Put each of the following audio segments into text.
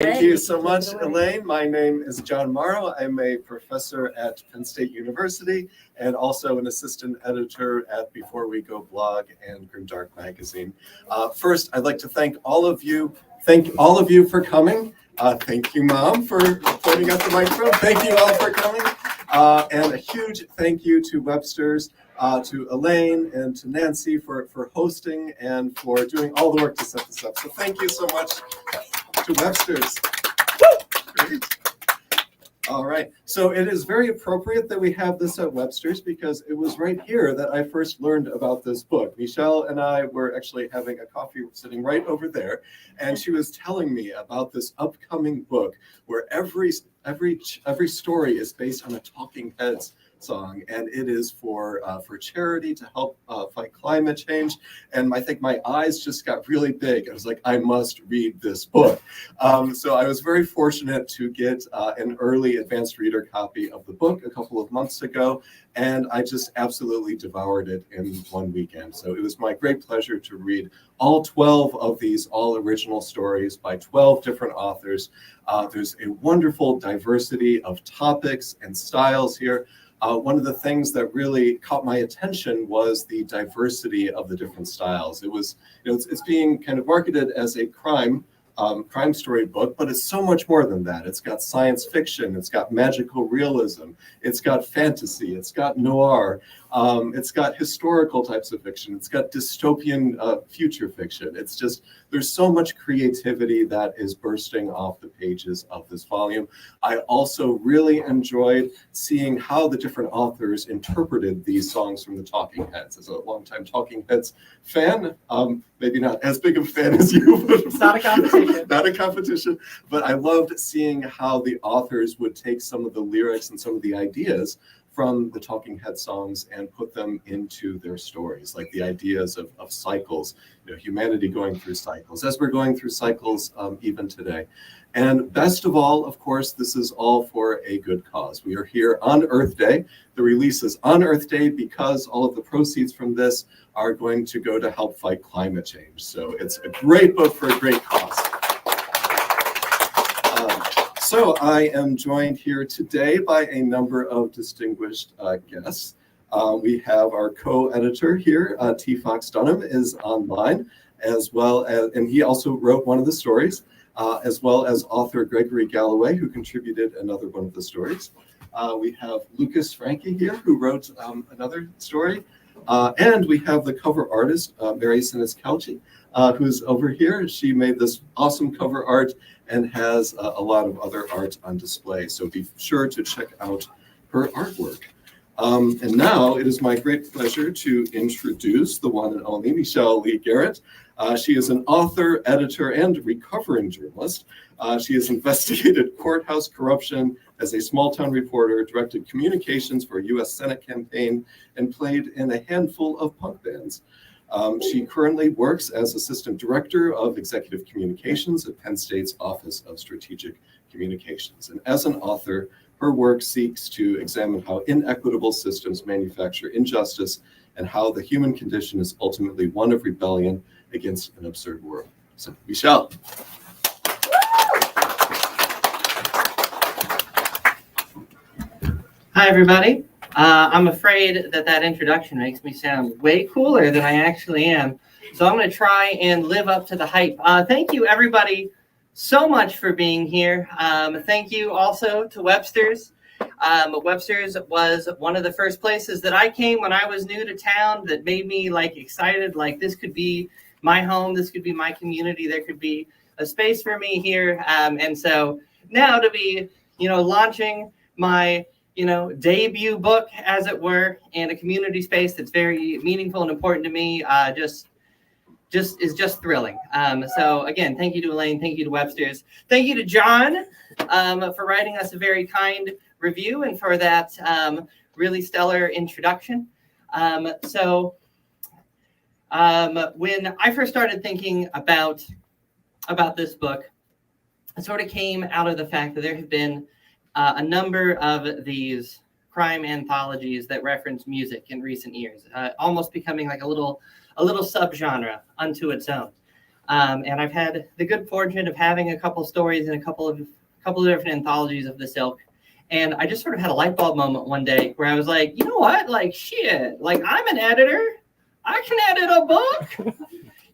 Thank you so much, Elaine. My name is John Morrow. I'm a professor at Penn State University and also an assistant editor at Before We Go blog and Grimdark magazine. First, I'd like to thank all of you. Thank all of you for coming. Thank you, Mom, for pointing out the microphone. Thank you all for coming. And a huge thank you to Webster's, to Elaine and to Nancy for hosting and for doing all the work to set this up. So thank you so much to Webster's. Great. All right, so it is very appropriate that we have this at Webster's because it was right here that I first learned about this book. Michelle and I were actually having a coffee sitting right over there, and she was telling me about this upcoming book where every story is based on a Talking Heads song, and it is for charity to help fight climate change. And I think my eyes just got really big. I was like, I must read this book. So I was very fortunate to get an early advanced reader copy of the book a couple of months ago, and I just absolutely devoured it in one weekend. So it was my great pleasure to read all 12 of these all original stories by 12 different authors. There's a wonderful diversity of topics and styles here. One of the things that really caught my attention was the diversity of the different styles. It was, it's being kind of marketed as a crime story book, but it's so much more than that. It's got science fiction, it's got magical realism, it's got fantasy, it's got noir, it's got historical types of fiction, it's got dystopian future fiction. It's just, there's so much creativity that is bursting off the pages of this volume. I also really enjoyed seeing how the different authors interpreted these songs from the Talking Heads. As a longtime Talking Heads fan, maybe not as big of a fan as you, but it's not a competition. Not a competition, but I loved seeing how the authors would take some of the lyrics and some of the ideas from the Talking Head songs and put them into their stories, like the ideas of cycles, humanity going through cycles, as we're going through cycles even today. And best of all, of course, this is all for a good cause. We are here on Earth Day. The release is on Earth Day because all of the proceeds from this are going to go to help fight climate change. So it's a great book for a great cause. So I am joined here today by a number of distinguished guests. We have our co-editor here, T. Fox Dunham, is online, as well as, and he also wrote one of the stories, as well as author Gregory Galloway, who contributed another one of the stories. We have Lucas Franke here, who wrote another story. And we have the cover artist, Mary Sinis-Calci, who's over here. She made this awesome cover art and has a lot of other art on display. So be sure to check out her artwork. And now it is my great pleasure to introduce the one and only Michelle Lee Garrett. She is an author, editor, and recovering journalist. She has investigated courthouse corruption as a small-town reporter, directed communications for a U.S. Senate campaign, and played in a handful of punk bands. She currently works as assistant director of executive communications at Penn State's Office of Strategic Communications. And as an author, her work seeks to examine how inequitable systems manufacture injustice and how the human condition is ultimately one of rebellion against an absurd world. So, Michelle. Hi, everybody. I'm afraid that introduction makes me sound way cooler than I actually am. So I'm going to try and live up to the hype. Thank you, everybody, so much for being here. Thank you also to Webster's. Webster's was one of the first places that I came when I was new to town that made me excited, like this could be my home, this could be my community, there could be a space for me here. And so now to be, launching my debut book, as it were, in a community space that's very meaningful and important to me, just thrilling. So again, thank you to Elaine, thank you to Webster's, thank you to John for writing us a very kind review and for that really stellar introduction. When I first started thinking about this book, it sort of came out of the fact that there have been a number of these crime anthologies that reference music in recent years, almost becoming like a little subgenre unto its own. And I've had the good fortune of having a couple stories in a couple of different anthologies of this ilk. And I just sort of had a light bulb moment one day where I was like, you know what? Like, shit, like I'm an editor. I can edit a book.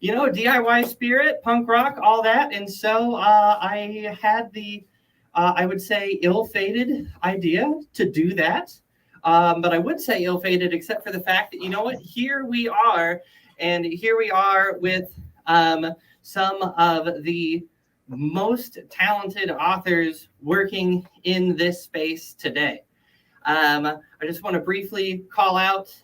You know, DIY spirit, punk rock, all that. And so I had the, I would say, ill-fated idea to do that. But I would say ill-fated, except for the fact that, you know what, here we are. And here we are with some of the most talented authors working in this space today. I just want to briefly call out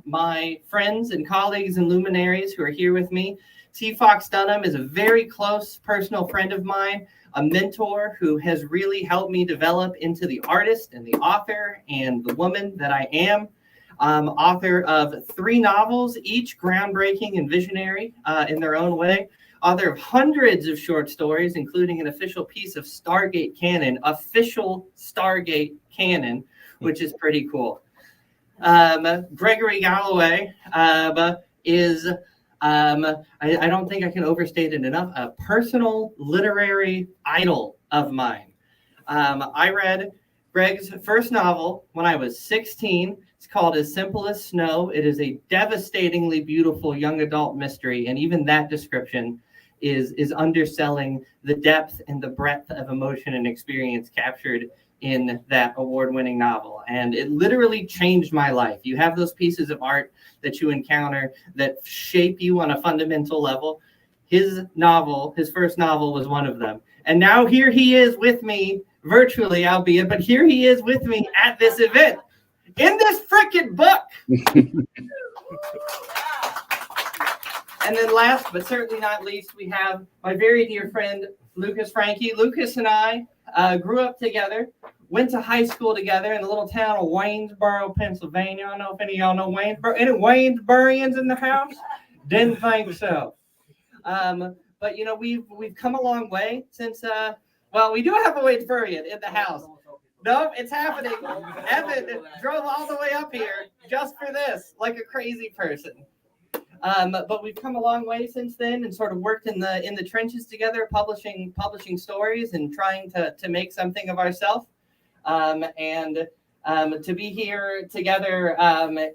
my friends and colleagues and luminaries who are here with me. T. Fox Dunham is a very close personal friend of mine, a mentor who has really helped me develop into the artist and the author and the woman that I am. Author of 3 novels, each groundbreaking and visionary in their own way. Author of hundreds of short stories, including an official piece of Stargate canon, which is pretty cool. Gregory Galloway is, I don't think I can overstate it enough, a personal literary idol of mine. I read Greg's first novel when I was 16. It's called As Simple as Snow. It is a devastatingly beautiful young adult mystery, and even that description is underselling the depth and the breadth of emotion and experience captured in that award-winning novel. And it literally changed my life. You have those pieces of art that you encounter that shape you on a fundamental level. His first novel was one of them. And now here he is with me, virtually albeit, but here he is with me at this event, in this freaking book. And then last, but certainly not least, we have my very dear friend, Lucas Franke. Lucas and I grew up together, went to high school together in the little town of Waynesboro, Pennsylvania. I don't know if any of y'all know Waynesboro. Any Waynesborians in the house? Didn't think so. But, you know, we've come a long way since, well, we do have a Waynesborian in the house. Nope, it's happening. Evan drove all the way up here just for this, like a crazy person. But we've come a long way since then and sort of worked in the trenches together, publishing stories and trying to make something of ourselves. And to be here together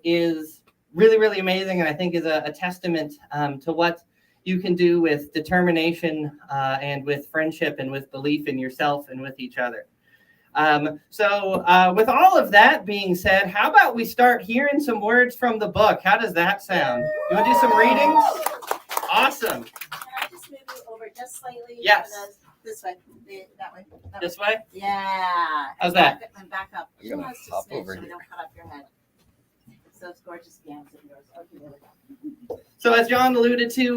is really, really amazing, and I think is a testament to what you can do with determination and with friendship and with belief in yourself and with each other. So with all of that being said, how about we start hearing some words from the book? How does that sound? You want to do some readings? Awesome. Can I just move you over just slightly? Yes. This way. That way. This way? Yeah. How's that? And back up. I'm gonna hop over so we here. don't cut off your head. So it's gorgeous pianos of yours. Okay, there we go. So as John alluded to,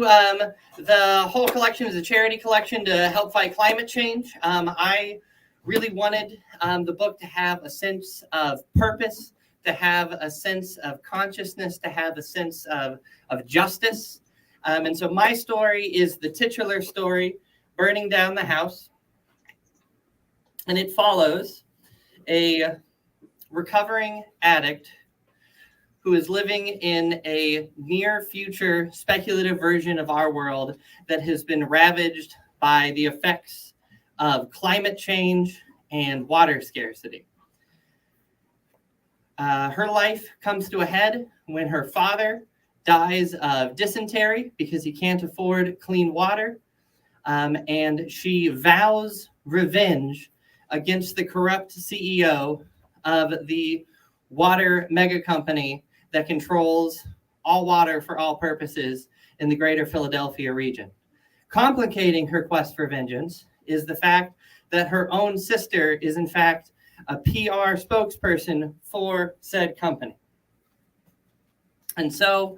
the whole collection is a charity collection to help fight climate change. I really wanted the book to have a sense of purpose, to have a sense of consciousness, to have a sense of justice. And so my story is the titular story, Burning Down the House. And it follows a recovering addict who is living in a near future speculative version of our world that has been ravaged by the effects of climate change and water scarcity. Her life comes to a head when her father dies of dysentery because he can't afford clean water. And she vows revenge against the corrupt CEO of the water mega company that controls all water for all purposes in the greater Philadelphia region. Complicating her quest for vengeance is the fact that her own sister is in fact a PR spokesperson for said company. And so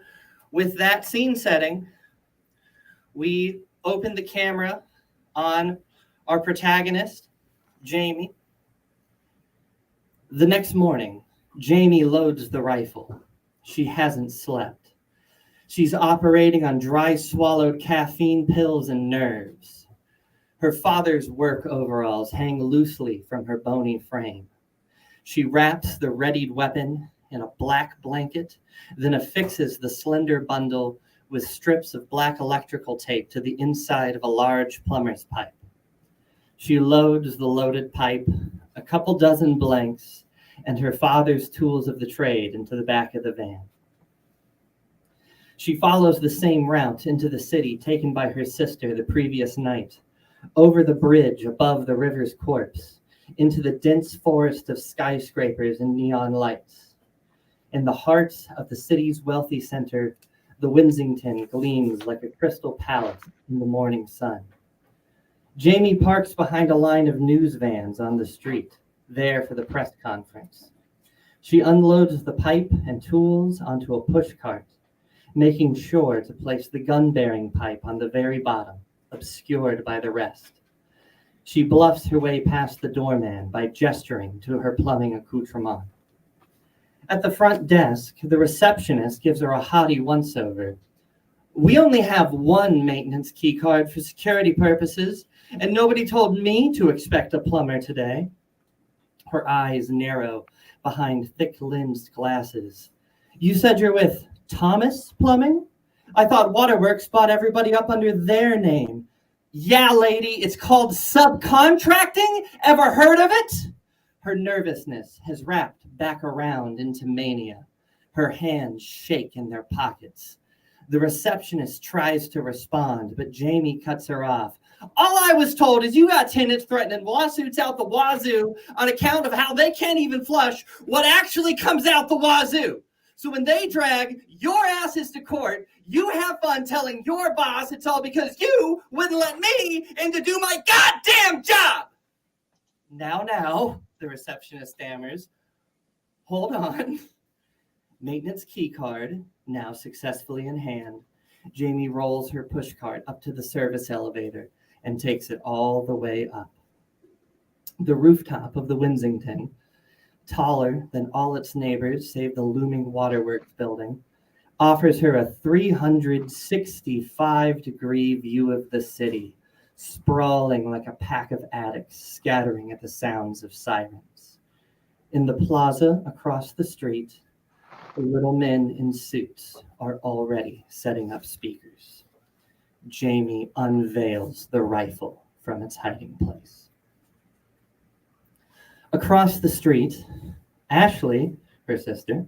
with that scene setting, we open the camera on our protagonist, Jamie. The next morning, Jamie loads the rifle. She hasn't slept. She's operating on dry swallowed caffeine pills and nerves. Her father's work overalls hang loosely from her bony frame. She wraps the readied weapon in a black blanket, then affixes the slender bundle with strips of black electrical tape to the inside of a large plumber's pipe. She loads the loaded pipe, a couple dozen blanks, and her father's tools of the trade into the back of the van. She follows the same route into the city taken by her sister the previous night, over the bridge above the river's corpse, into the dense forest of skyscrapers and neon lights. In the heart of the city's wealthy center, the Winsington gleams like a crystal palace in the morning sun. Jamie parks behind a line of news vans on the street, there for the press conference. She unloads the pipe and tools onto a push cart, making sure to place the gun-bearing pipe on the very bottom, obscured by the rest. She bluffs her way past the doorman by gesturing to her plumbing accoutrement. At the front desk, the receptionist gives her a haughty once-over. "We only have one maintenance key card for security purposes, and nobody told me to expect a plumber today." Her eyes narrow behind thick-lensed glasses. "You said you're with Thomas Plumbing? I thought Waterworks bought everybody up under their name." "Yeah, lady, it's called subcontracting. Ever heard of it?" Her nervousness has wrapped back around into mania. Her hands shake in their pockets. The receptionist tries to respond, but Jamie cuts her off. "All I was told is you got tenants threatening lawsuits out the wazoo on account of how they can't even flush what actually comes out the wazoo. So when they drag your asses to court, you have fun telling your boss it's all because you wouldn't let me in to do my goddamn job." Now, the receptionist stammers. "Hold on." Maintenance key card, now successfully in hand, Jamie rolls her pushcart up to the service elevator and takes it all the way up. The rooftop of the Winsington, taller than all its neighbors save the looming waterworks building, offers her a 365-degree view of the city, sprawling like a pack of addicts scattering at the sounds of sirens. In the plaza across the street, the little men in suits are already setting up speakers. Jamie unveils the rifle from its hiding place. Across the street, Ashley, her sister,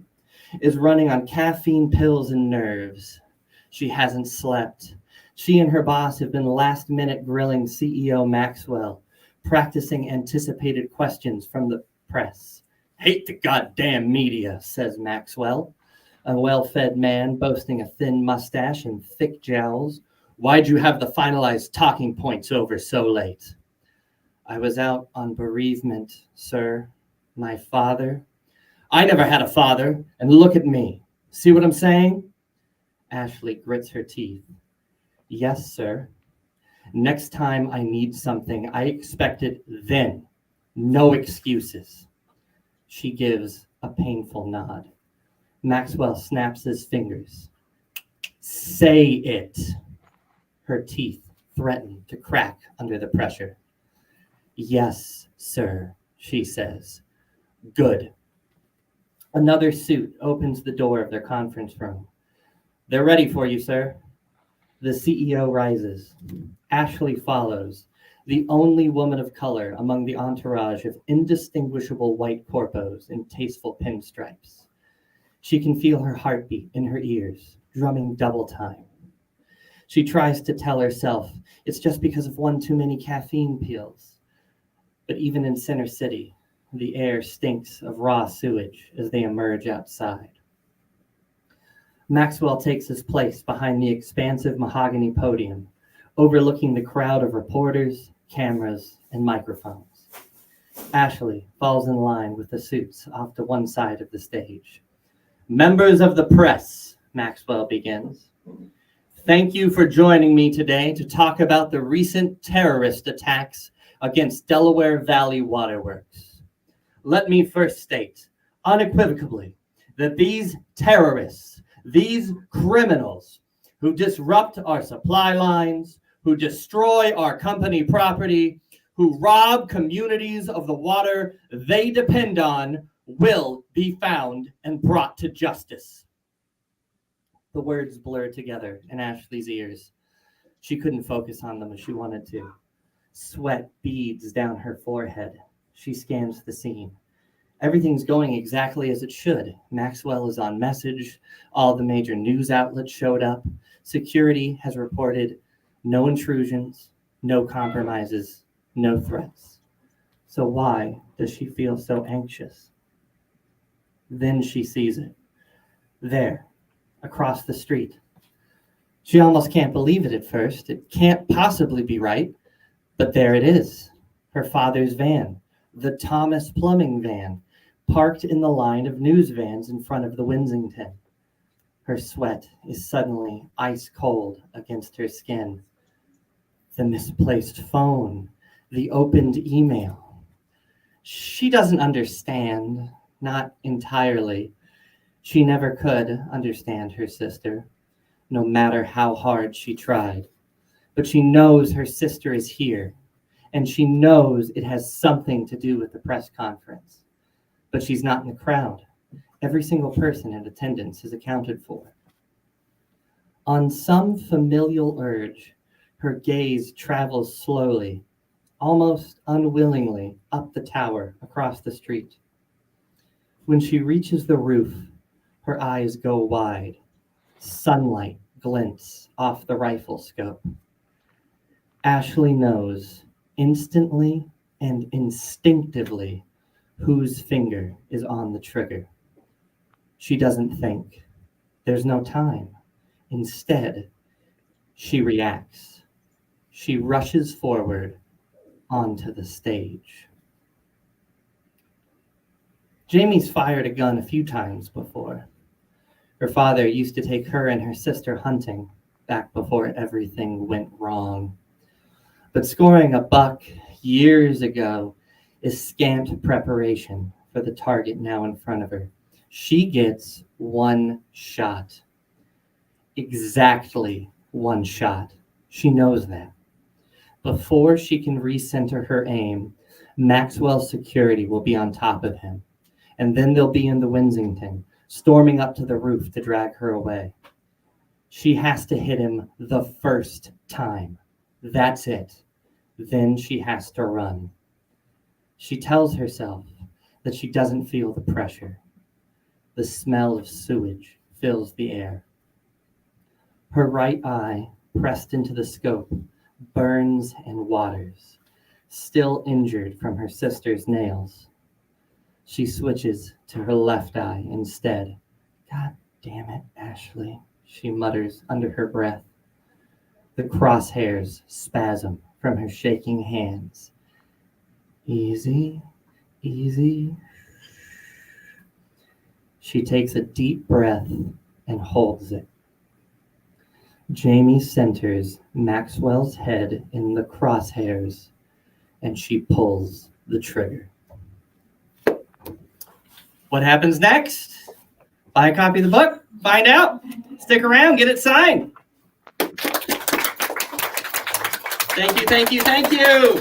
is running on caffeine pills and nerves. She hasn't slept. She and her boss have been last-minute grilling CEO Maxwell, practicing anticipated questions from the press. "Hate the goddamn media," says Maxwell, a well-fed man boasting a thin mustache and thick jowls. "Why'd you have the finalized talking points over so late?" "I was out on bereavement, sir. My father." "I never had a father, and look at me. See what I'm saying?" Ashley grits her teeth. "Yes, sir. Next time I need something, I expect it then. No excuses." She gives a painful nod. Maxwell snaps his fingers. "Say it." Her teeth threaten to crack under the pressure. "Yes, sir," she says. "Good." Another suit opens the door of their conference room. "They're ready for you, sir." The CEO rises. Ashley follows, the only woman of color among the entourage of indistinguishable white corpos in tasteful pinstripes. She can feel her heartbeat in her ears, drumming double time. She tries to tell herself it's just because of one too many caffeine pills. But even in Center City, the air stinks of raw sewage as they emerge outside. Maxwell takes his place behind the expansive mahogany podium, overlooking the crowd of reporters, cameras, and microphones. Ashley falls in line with the suits off to one side of the stage. "Members of the press," Maxwell begins. "Thank you for joining me today to talk about the recent terrorist attacks against Delaware Valley Waterworks. Let me first state, unequivocally, that these terrorists, these criminals who disrupt our supply lines, who destroy our company property, who rob communities of the water they depend on, will be found and brought to justice." The words blurred together in Ashley's ears. She couldn't focus on them as she wanted to. Sweat beads down her forehead. She scans the scene. Everything's going exactly as it should. Maxwell is on message. All the major news outlets showed up. Security has reported no intrusions, no compromises, no threats. So why does she feel so anxious? Then she sees it. There, across the street. She almost can't believe it at first. It can't possibly be right. But there it is. Her father's van, the Thomas Plumbing van, parked in the line of news vans in front of the Winsington. Her sweat is suddenly ice cold against her skin. The misplaced phone, the opened email. She doesn't understand, not entirely. She never could understand her sister, no matter how hard she tried. But she knows her sister is here, and she knows it has something to do with the press conference. But she's not in the crowd. Every single person in attendance is accounted for. On some familial urge, her gaze travels slowly, almost unwillingly, up the tower across the street. When she reaches the roof, her eyes go wide. Sunlight glints off the rifle scope. Ashley knows instantly and instinctively whose finger is on the trigger. She doesn't think. There's no time. Instead, she reacts. She rushes forward onto the stage. Jamie's fired a gun a few times before. Her father used to take her and her sister hunting back before everything went wrong. But scoring a buck years ago is scant preparation for the target now in front of her. She gets one shot. Exactly one shot. She knows that. Before she can recenter her aim, Maxwell's security will be on top of him. And then they'll be in the Winsington, storming up to the roof to drag her away. She has to hit him the first time. That's it. Then she has to run. She tells herself that she doesn't feel the pressure. The smell of sewage fills the air. Her right eye, pressed into the scope, burns and waters, still injured from her sister's nails. She switches to her left eye instead. God damn it, Ashley, she mutters under her breath. The crosshairs spasm from her shaking hands. Easy, easy. She takes a deep breath and holds it. Jamie centers Maxwell's head in the crosshairs, and she pulls the trigger. What happens next? Buy a copy of the book, find out, stick around, get it signed. Thank you, thank you, thank you.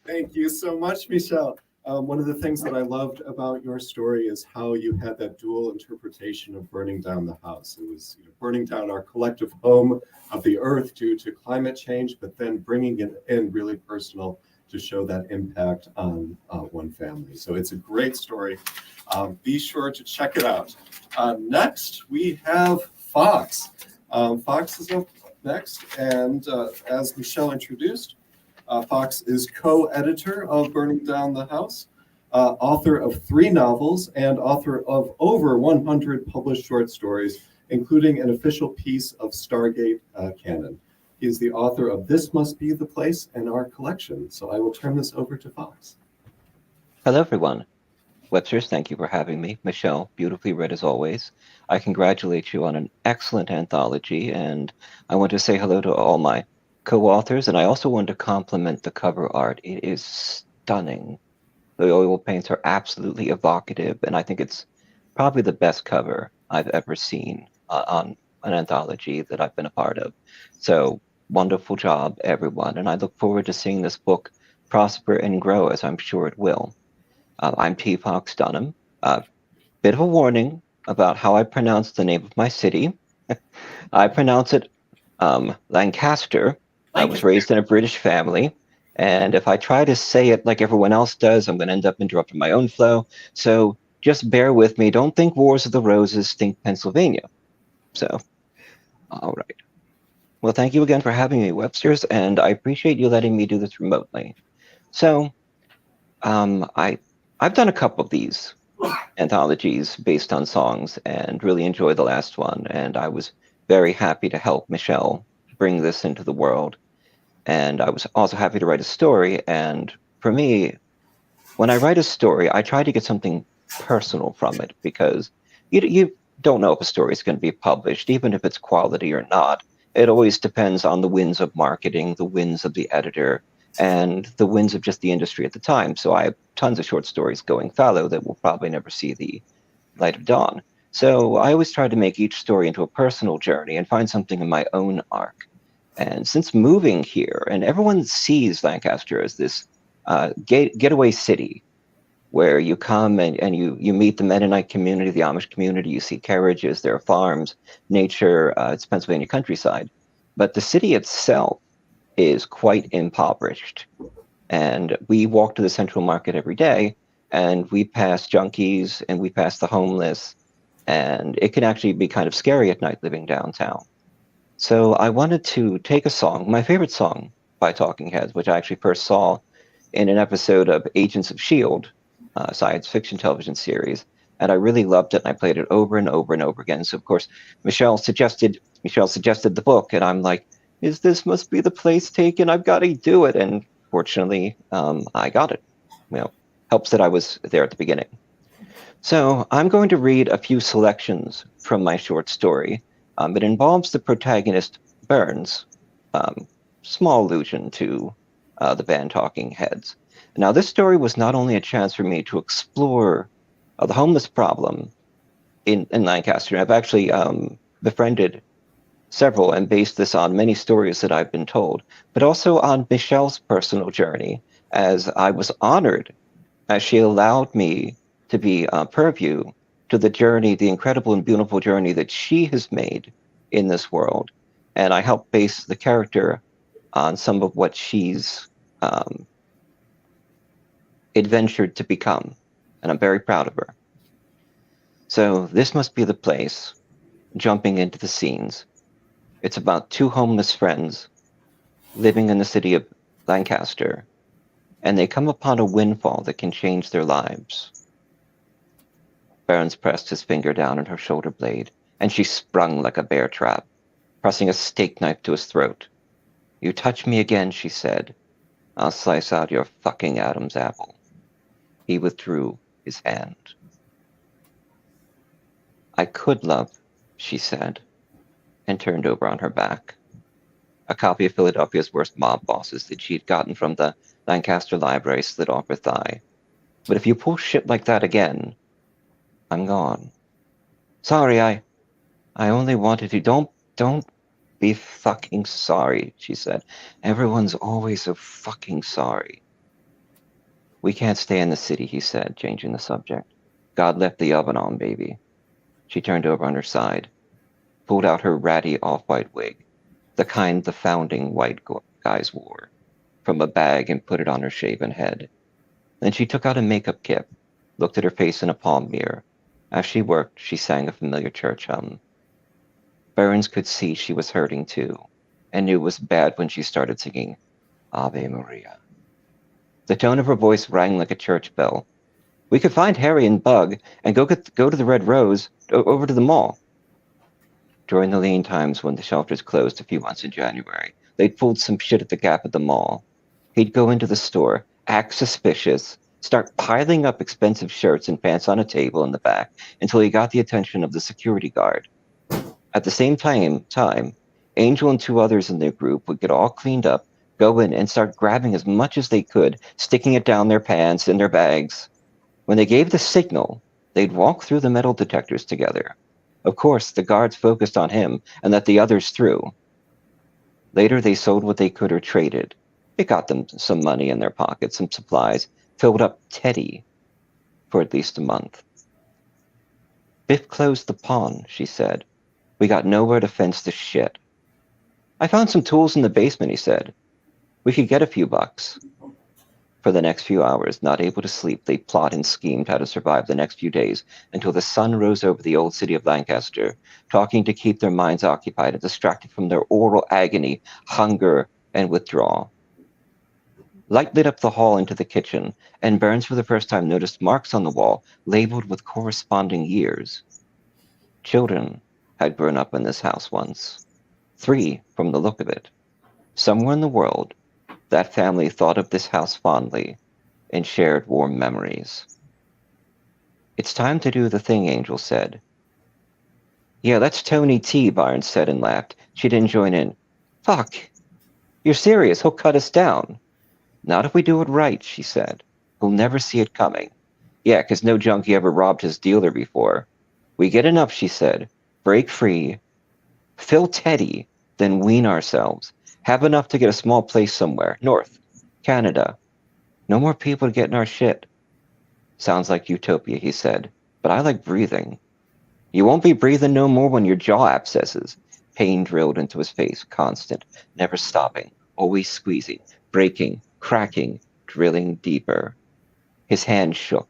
Thank you so much, Michelle. One of the things that I loved about your story is how you had that dual interpretation of burning down the house. It was burning down our collective home of the earth due to climate change, but then bringing it in really personal to show that impact on one family. So it's a great story. Be sure to check it out. Next, we have Fox. Fox is up next, and as Michelle introduced, Fox is co-editor of Burning Down the House, author of 3 novels, and author of over 100 published short stories, including an official piece of Stargate canon. He is the author of This Must Be the Place and Our Collection. So I will turn this over to Fox. Hello, everyone. Websters, thank you for having me. Michelle, beautifully read as always. I congratulate you on an excellent anthology, and I want to say hello to all my co-authors, and I also want to compliment the cover art. It is stunning. The oil paints are absolutely evocative, and I think it's probably the best cover I've ever seen on an anthology that I've been a part of. So wonderful job, everyone, and I look forward to seeing this book prosper and grow, as I'm sure it will. I'm T. Fox Dunham. Bit of a warning, about how I pronounce the name of my city. I pronounce it Lancaster. I was raised in a British family, and if I try to say it like everyone else does, I'm going to end up interrupting my own flow. So just bear with me. Don't think Wars of the Roses, think Pennsylvania. So, all right. Well, thank you again for having me, Websters, and I appreciate you letting me do this remotely. So, I've done a couple of these anthologies based on songs and really enjoyed the last one, and I was very happy to help Michelle bring this into the world. And I was also happy to write a story. And for me, when I write a story, I try to get something personal from it because you don't know if a story is going to be published, even if it's quality or not. It always depends on the winds of marketing, the winds of the editor, and the winds of just the industry at the time. So I have tons of short stories going fallow that will probably never see the light of dawn. So I always try to make each story into a personal journey and find something in my own arc. And since moving here, and everyone sees Lancaster as this getaway city where you come and you meet the Mennonite community, the Amish community, you see carriages, there are farms, nature, it's Pennsylvania countryside. But the city itself is quite impoverished. And we walk to the Central Market every day, and we pass junkies and we pass the homeless, and it can actually be kind of scary at night living downtown. So I wanted to take a song, my favorite song by Talking Heads, which I actually first saw in an episode of Agents of S.H.I.E.L.D., science fiction television series, and I really loved it, and I played it over and over and over again. So, of course, Michelle suggested the book, and I'm like, this must be the place taken. I've got to do it. And fortunately, I got it. Helps that I was there at the beginning. So I'm going to read a few selections from my short story. It involves the protagonist, Burns, small allusion to the band Talking Heads. Now, this story was not only a chance for me to explore the homeless problem in Lancaster. I've actually befriended several and based this on many stories that I've been told, but also on Michelle's personal journey, as I was honored as she allowed me to be purview to the journey, the incredible and beautiful journey that she has made in this world. And I helped base the character on some of what she's adventured to become. And I'm very proud of her. So this must be the place, jumping into the scenes. It's about two homeless friends living in the city of Lancaster, and they come upon a windfall that can change their lives. Burns pressed his finger down on her shoulder blade, and she sprung like a bear trap, pressing a steak knife to his throat. "You touch me again," she said, "I'll slice out your fucking Adam's apple." He withdrew his hand. "I could love," she said, and turned over on her back. A copy of Philadelphia's Worst Mob Bosses that she'd gotten from the Lancaster Library slid off her thigh. "But if you pull shit like that again, I'm gone." "Sorry, I only wanted to." Don't be fucking sorry," she said. "Everyone's always so fucking sorry." "We can't stay in the city," he said, changing the subject. "God left the oven on, baby." She turned over on her side, pulled out her ratty off-white wig, the kind the founding white guys wore, from a bag and put it on her shaven head. Then she took out a makeup kit, looked at her face in a palm mirror. As she worked, she sang a familiar church hymn. Burns could see she was hurting too, and knew it was bad when she started singing Ave Maria. The tone of her voice rang like a church bell. "We could find Harry and Bug and go to the Red Rose, over to the mall." During the lean times when the shelters closed a few months in January, they'd pulled some shit at the Gap at the mall. He'd go into the store, act suspicious, start piling up expensive shirts and pants on a table in the back until he got the attention of the security guard. At the same time, Angel and two others in their group would get all cleaned up, go in and start grabbing as much as they could, sticking it down their pants, in their bags. When they gave the signal, they'd walk through the metal detectors together. Of course, the guards focused on him and let the others through. Later, they sold what they could or traded. It got them some money in their pockets, some supplies, filled up Teddy for at least a month. Biff closed the pawn, she said. We got nowhere to fence this shit. I found some tools in the basement, he said. We could get a few bucks. For the next few hours, not able to sleep, they plot and schemed how to survive the next few days until the sun rose over the old city of Lancaster, talking to keep their minds occupied and distracted from their oral agony, hunger, and withdrawal. Light lit up the hall into the kitchen, and Burns for the first time noticed marks on the wall labeled with corresponding years. Children had grown up in this house once. 3, from the look of it. Somewhere in the world, that family thought of this house fondly and shared warm memories. It's time to do the thing, Angel said. Yeah, that's Tony T, Barnes said and laughed. She didn't join in. Fuck. You're serious, he'll cut us down. Not if we do it right, she said. He'll never see it coming. Yeah, 'cause no junkie ever robbed his dealer before. We get enough, she said. Break free. Fill Teddy, then wean ourselves. Have enough to get a small place somewhere. North. Canada. No more people to get in our shit. Sounds like utopia, he said. But I like breathing. You won't be breathing no more when your jaw abscesses. Pain drilled into his face, constant, never stopping, always squeezing, breaking, cracking, drilling deeper. His hand shook.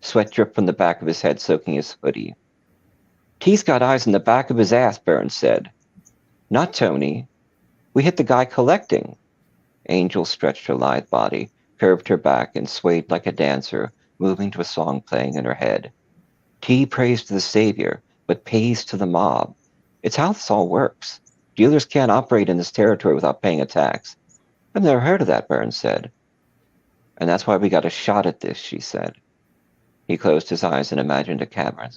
Sweat dripped from the back of his head, soaking his hoodie. T's got eyes in the back of his ass, Burns said. Not Tony. We hit the guy collecting. Angel stretched her lithe body, curved her back, and swayed like a dancer, moving to a song playing in her head. T prays to the savior, but pays to the mob. It's how this all works. Dealers can't operate in this territory without paying a tax. I've never heard of that, Burns said. And that's why we got a shot at this, she said. He closed his eyes and imagined a cavern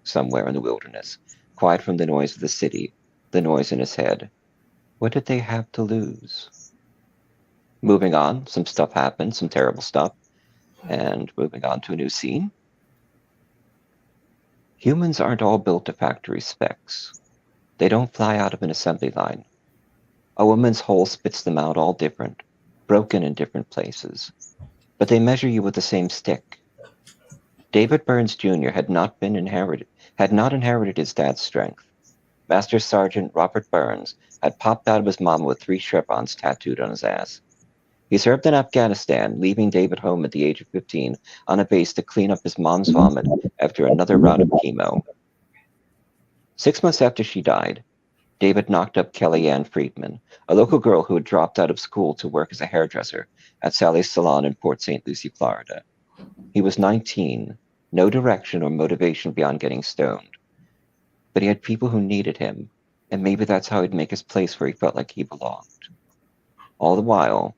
somewhere in the wilderness, quiet from the noise of the city, the noise in his head. What did they have to lose? Moving on, some stuff happened, some terrible stuff, and moving on to a new scene. Humans aren't all built to factory specs. They don't fly out of an assembly line. A woman's hole spits them out all different, broken in different places, but they measure you with the same stick. David Burns Jr. had not inherited his dad's strength. Master Sergeant Robert Burns had popped out of his mama with 3 chevrons tattooed on his ass. He served in Afghanistan, leaving David home at the age of 15 on a base to clean up his mom's vomit after another round of chemo. 6 months after she died, David knocked up Kellyanne Friedman, a local girl who had dropped out of school to work as a hairdresser at Sally's Salon in Port St. Lucie, Florida. He was 19, no direction or motivation beyond getting stoned. But he had people who needed him, and maybe that's how he'd make his place where he felt like he belonged. All the while,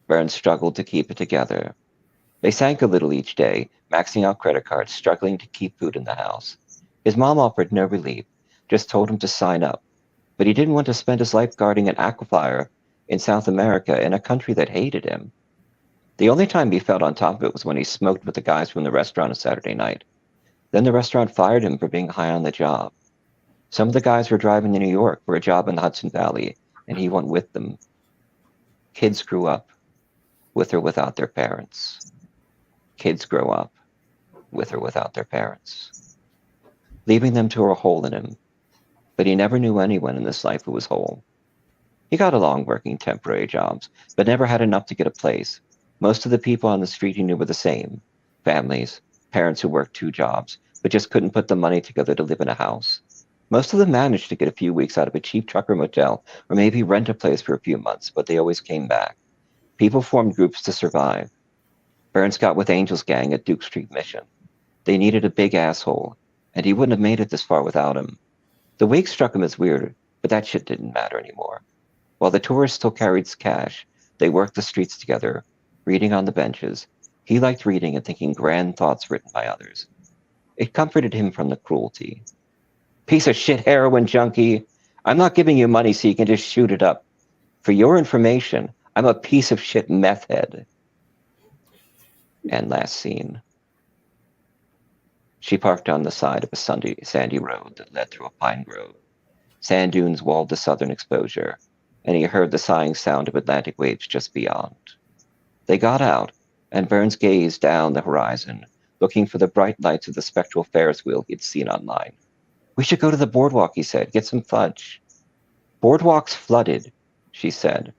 Burns struggled to keep it together. They sank a little each day, maxing out credit cards, struggling to keep food in the house. His mom offered no relief, just told him to sign up. But he didn't want to spend his life guarding an aquifer in South America in a country that hated him. The only time he felt on top of it was when he smoked with the guys from the restaurant on Saturday night. Then the restaurant fired him for being high on the job. Some of the guys were driving to New York for a job in the Hudson Valley, and he went with them. Kids grew up, with or without their parents. Kids grow up, with or without their parents. Leaving them to a hole in him. But he never knew anyone in this life who was whole. He got along working temporary jobs, but never had enough to get a place. Most of the people on the street he knew were the same. Families, parents who worked 2 jobs, but just couldn't put the money together to live in a house. Most of them managed to get a few weeks out of a cheap trucker motel, or maybe rent a place for a few months, but they always came back. People formed groups to survive. Burns got with Angel's gang at Duke Street Mission. They needed a big asshole, and he wouldn't have made it this far without him. The wake struck him as weird, but that shit didn't matter anymore. While the tourists still carried cash, they worked the streets together, reading on the benches. He liked reading and thinking grand thoughts written by others. It comforted him from the cruelty. Piece of shit heroin junkie. I'm not giving you money so you can just shoot it up. For your information, I'm a piece of shit meth head. And last scene. She parked on the side of a sandy road that led through a pine grove. Sand dunes walled the southern exposure, and he heard the sighing sound of Atlantic waves just beyond. They got out, and Burns gazed down the horizon, looking for the bright lights of the spectral Ferris wheel he'd seen online. We should go to the boardwalk, he said, get some fudge. Boardwalk's flooded, she said.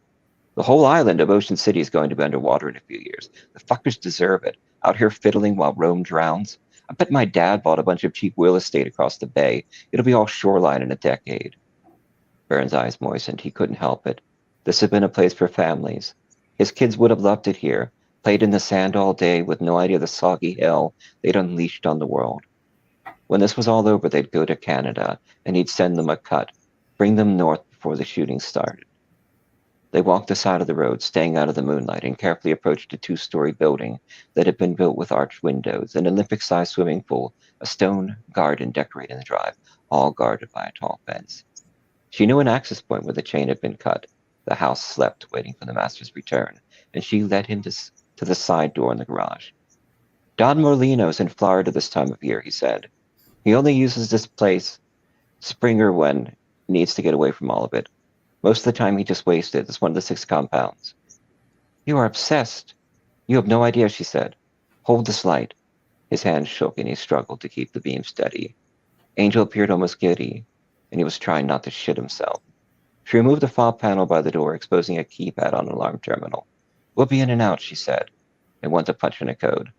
The whole island of Ocean City is going to be underwater in a few years. The fuckers deserve it. Out here fiddling while Rome drowns. I bet my dad bought a bunch of cheap real estate across the bay. It'll be all shoreline in a decade. Vern's eyes moistened. He couldn't help it. This had been a place for families. His kids would have loved it here, played in the sand all day with no idea the soggy hell they'd unleashed on the world. When this was all over, they'd go to Canada, and he'd send them a cut, bring them north before the shooting started. They walked the side of the road, staying out of the moonlight, and carefully approached a 2-story building that had been built with arched windows, an Olympic-sized swimming pool, a stone garden decorating the drive, all guarded by a tall fence. She knew an access point where the chain had been cut. The house slept, waiting for the master's return, and she led him to the side door in the garage. Don Morlino's in Florida this time of year, he said. He only uses this place spring or when he needs to get away from all of it. Most of the time he just wastes it. It's one of the 6 compounds. You are obsessed. You have no idea, she said. Hold this light. His hand shook and he struggled to keep the beam steady. Angel appeared almost giddy, and he was trying not to shit himself. She removed the fob panel by the door, exposing a keypad on an alarm terminal. We'll be in and out, she said, and went to punch in a code.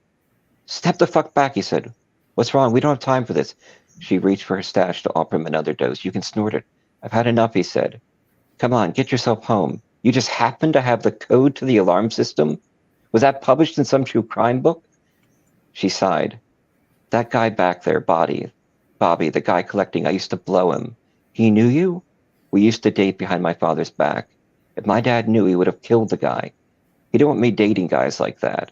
Step the fuck back, he said. What's wrong? We don't have time for this. She reached for her stash to offer him another dose. You can snort it. I've had enough, he said. Come on, get yourself home. You just happen to have the code to the alarm system? Was that published in some true crime book? She sighed. That guy back there, Bobby, the guy collecting, I used to blow him. He knew you? We used to date behind my father's back. If my dad knew, he would have killed the guy. He didn't want me dating guys like that.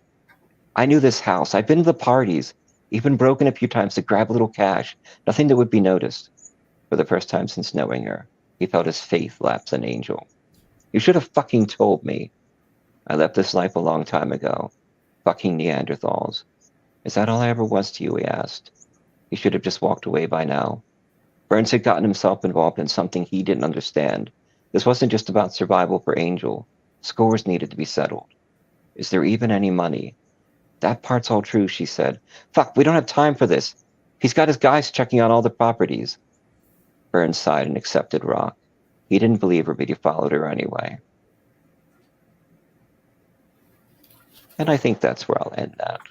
I knew this house. I've been to the parties. Even broken a few times to grab a little cash. Nothing that would be noticed. For the first time since knowing her, he felt his faith lapse in Angel. You should have fucking told me. I left this life a long time ago. Fucking Neanderthals. Is that all I ever was to you, he asked. He should have just walked away by now. Burns had gotten himself involved in something he didn't understand. This wasn't just about survival for Angel. Scores needed to be settled. Is there even any money? That part's all true, she said. Fuck, we don't have time for this. He's got his guys checking on all the properties. Burns sighed and accepted rock. He didn't believe her, but he followed her anyway. And I think that's where I'll end that.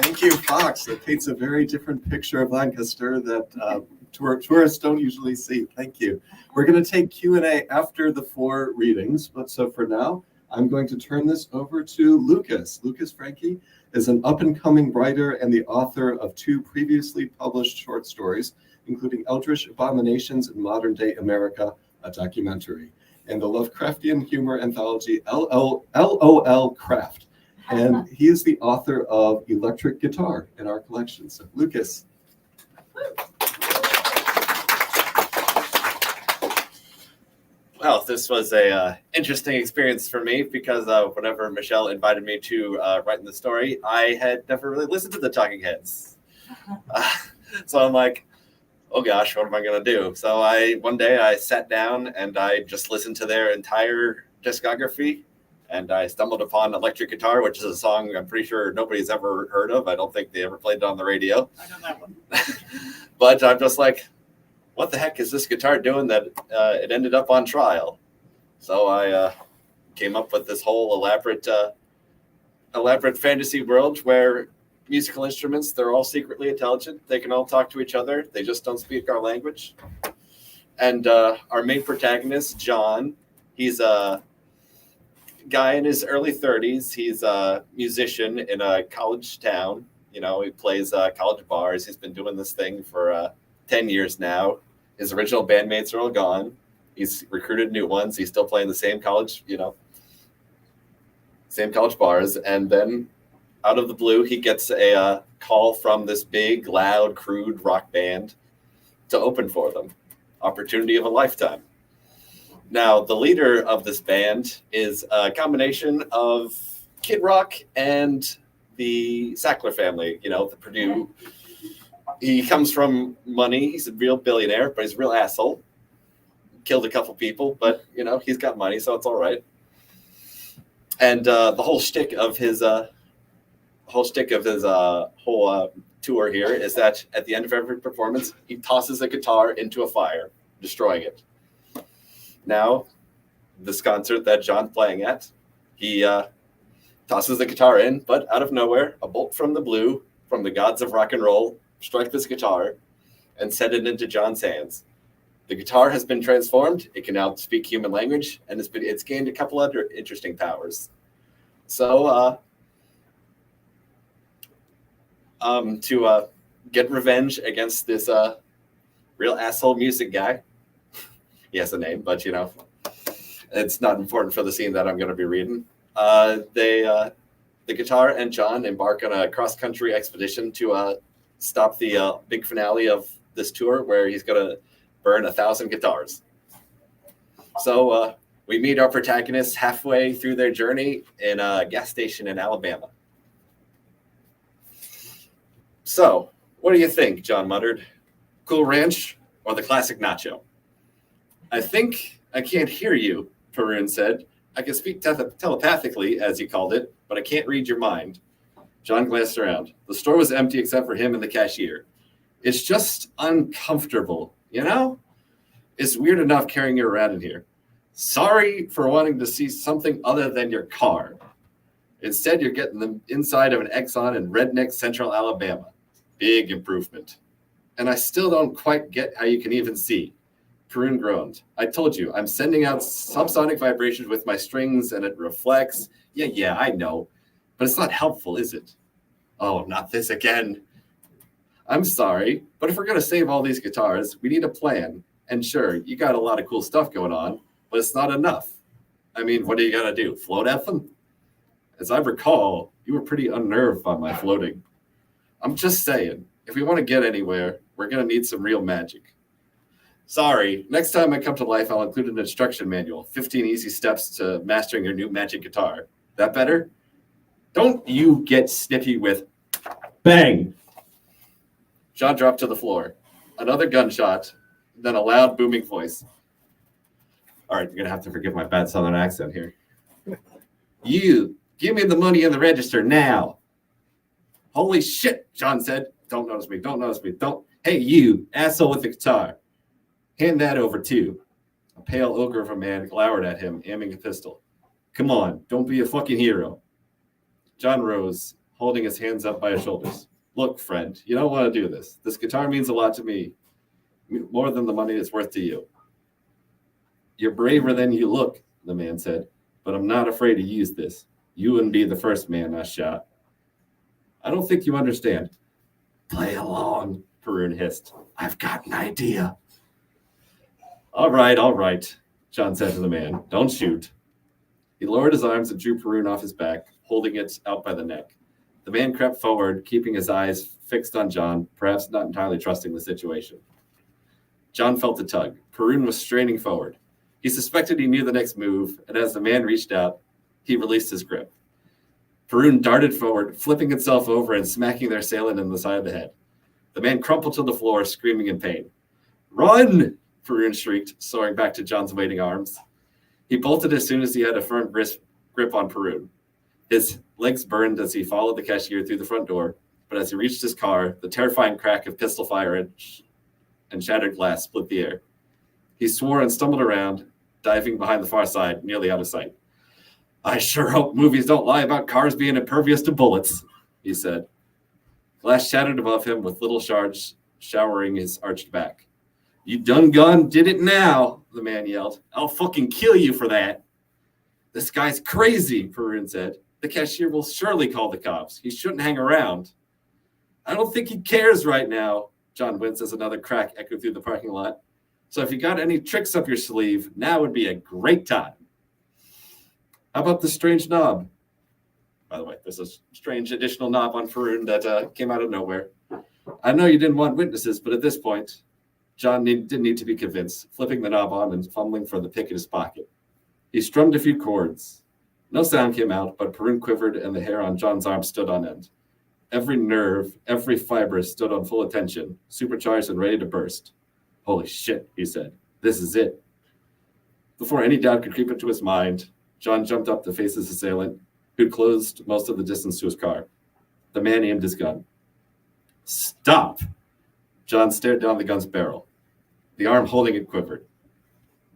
Thank you, Fox. It paints a very different picture of Lancaster that tourists don't usually see. Thank you. We're going to take Q&A after the 4 readings, but so for now, I'm going to turn this over to Lucas. Lucas Franke is an up-and-coming writer and the author of 2 previously published short stories, including Eldritch Abominations in Modern-Day America, a documentary, and the Lovecraftian humor anthology LOL Craft. And he is the author of Electric Guitar in our collection. So, Lucas. Well, this was a interesting experience for me because whenever Michelle invited me to write in the story, I had never really listened to the Talking Heads. So I'm like, oh gosh, what am I going to do? So one day I sat down and I just listened to their entire discography, and I stumbled upon Electric Guitar, which is a song I'm pretty sure nobody's ever heard of. I don't think they ever played it on the radio. I know that one. But I'm just like, what the heck is this guitar doing that it ended up on trial? So I came up with this whole elaborate fantasy world where musical instruments, they're all secretly intelligent. They can all talk to each other. They just don't speak our language. And our main protagonist, John, he's a guy in his early 30s. He's a musician in a college town. You know, he plays college bars. He's been doing this thing for 10 years now. His original bandmates are all gone. He's recruited new ones. He's still playing the same college, same college bars. And then out of the blue, he gets a call from this big, loud, crude rock band to open for them. Opportunity of a lifetime. Now, the leader of this band is a combination of Kid Rock and the Sackler family, the Purdue. He comes from money. He's a real billionaire, but he's a real asshole. Killed a couple people, but, he's got money, so it's all right. And the whole shtick of his tour here is that at the end of every performance, he tosses a guitar into a fire, destroying it. Now, this concert that John's playing at, he tosses the guitar in, but out of nowhere, a bolt from the blue, from the gods of rock and roll, struck this guitar and set it into John's hands. The guitar has been transformed. It can now speak human language, and it's gained a couple other interesting powers. So, to get revenge against this real asshole music guy, he has a name, but it's not important for the scene that I'm going to be reading. The guitar and John embark on a cross-country expedition to stop the big finale of this tour, where he's going to burn 1,000 guitars. So we meet our protagonists halfway through their journey in a gas station in Alabama. So, what do you think? John muttered. Cool Ranch or the classic nacho? I think I can't hear you, Perun said. I can speak telepathically, as you called it, but I can't read your mind. John glanced around. The store was empty except for him and the cashier. It's just uncomfortable, It's weird enough carrying you around in here. Sorry for wanting to see something other than your car. Instead, you're getting the inside of an Exxon in redneck central Alabama. Big improvement. And I still don't quite get how you can even see. Perun groaned. I told you, I'm sending out subsonic vibrations with my strings and it reflects. Yeah, I know. But it's not helpful, is it? Oh, not this again. I'm sorry, but if we're going to save all these guitars, we need a plan. And sure, you got a lot of cool stuff going on, but it's not enough. I mean, what are you going to do? Float at them? As I recall, you were pretty unnerved by my floating. I'm just saying, if we want to get anywhere, we're going to need some real magic. Sorry, next time I come to life, I'll include an instruction manual, 15 easy steps to mastering your new magic guitar. That better? Don't you get snippy with bang. John dropped to the floor. Another gunshot, then a loud booming voice. All right, you're going to have to forgive my bad southern accent here. You, give me the money in the register now. Holy shit, John said. Don't notice me. Don't. Hey, you, asshole with the guitar. Hand that over, too. A pale ogre of a man glowered at him, aiming a pistol. Come on, don't be a fucking hero. John rose, holding his hands up by his shoulders. Look, friend, you don't want to do this. This guitar means a lot to me, more than the money it's worth to you. You're braver than you look, the man said, but I'm not afraid to use this. You wouldn't be the first man I shot. I don't think you understand. Play along, Perun hissed. I've got an idea. All right, John said to the man. Don't shoot. He lowered his arms and drew Perun off his back, holding it out by the neck. The man crept forward, keeping his eyes fixed on John, perhaps not entirely trusting the situation. John felt a tug. Perun was straining forward. He suspected he knew the next move, and as the man reached out, he released his grip. Perun darted forward, flipping himself over and smacking their assailant in the side of the head. The man crumpled to the floor, screaming in pain. Run! Perun shrieked, soaring back to John's waiting arms. He bolted as soon as he had a firm grip on Perun. His legs burned as he followed the cashier through the front door, but as he reached his car, the terrifying crack of pistol fire and shattered glass split the air. He swore and stumbled around, diving behind the far side, nearly out of sight. I sure hope movies don't lie about cars being impervious to bullets, he said. Glass shattered above him with little shards showering his arched back. You done did it now, the man yelled. I'll fucking kill you for that. This guy's crazy, Perun said. The cashier will surely call the cops. He shouldn't hang around. I don't think he cares right now, John winced as another crack echoed through the parking lot. So if you got any tricks up your sleeve, now would be a great time. How about the strange knob? By the way, there's a strange additional knob on Perun that came out of nowhere. I know you didn't want witnesses, but at this point, John didn't need to be convinced, flipping the knob on and fumbling for the pick in his pocket. He strummed a few chords. No sound came out, but Perun quivered and the hair on John's arm stood on end. Every nerve, every fiber stood on full attention, supercharged and ready to burst. Holy shit, he said. This is it. Before any doubt could creep into his mind, John jumped up to face his assailant, who'd closed most of the distance to his car. The man aimed his gun. Stop! John stared down the gun's barrel. The arm holding it quivered.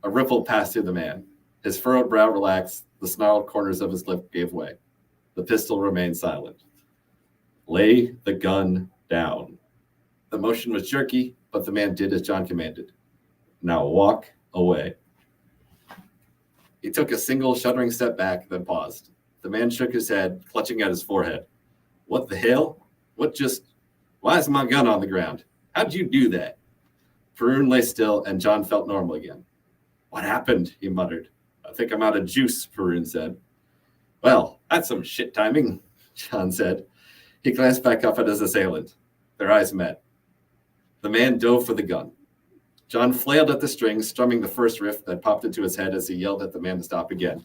A ripple passed through the man. His furrowed brow relaxed. The snarled corners of his lip gave way. The pistol remained silent. Lay the gun down. The motion was jerky, but the man did as John commanded. Now walk away. He took a single shuddering step back, then paused. The man shook his head, clutching at his forehead. What the hell? Why is my gun on the ground? How'd you do that? Perun lay still, and John felt normal again. What happened? He muttered. I think I'm out of juice, Perun said. Well, that's some shit timing, John said. He glanced back up at his assailant. Their eyes met. The man dove for the gun. John flailed at the strings, strumming the first riff that popped into his head as he yelled at the man to stop again.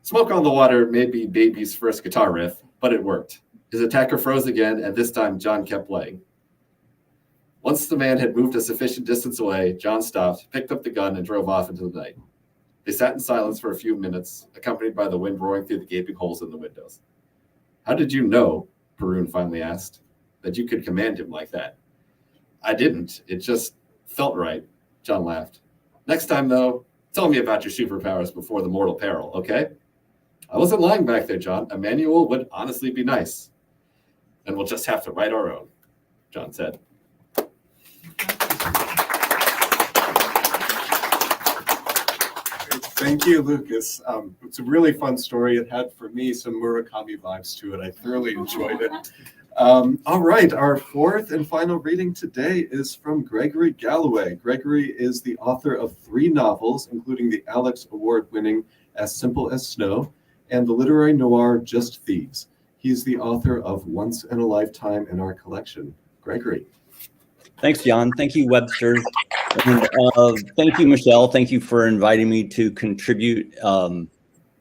Smoke on the Water may be Baby's first guitar riff, but it worked. His attacker froze again, and this time John kept playing. Once the man had moved a sufficient distance away, John stopped, picked up the gun, and drove off into the night. They sat in silence for a few minutes, accompanied by the wind roaring through the gaping holes in the windows. How did you know, Perun finally asked, that you could command him like that? I didn't. It just felt right, John laughed. Next time, though, tell me about your superpowers before the mortal peril, okay? I wasn't lying back there, John. A manual would honestly be nice. And we'll just have to write our own, John said. Thank you, Lucas. It's a really fun story. It had, for me, some Murakami vibes to it. I thoroughly enjoyed it. All right, our fourth and final reading today is from Gregory Galloway. Gregory is the author of 3 novels, including the Alex Award-winning As Simple as Snow and the literary noir Just Thieves. He's the author of Once in a Lifetime in our collection. Gregory. Thanks, John. Thank you, Webster. And, thank you, Michelle. Thank you for inviting me to contribute.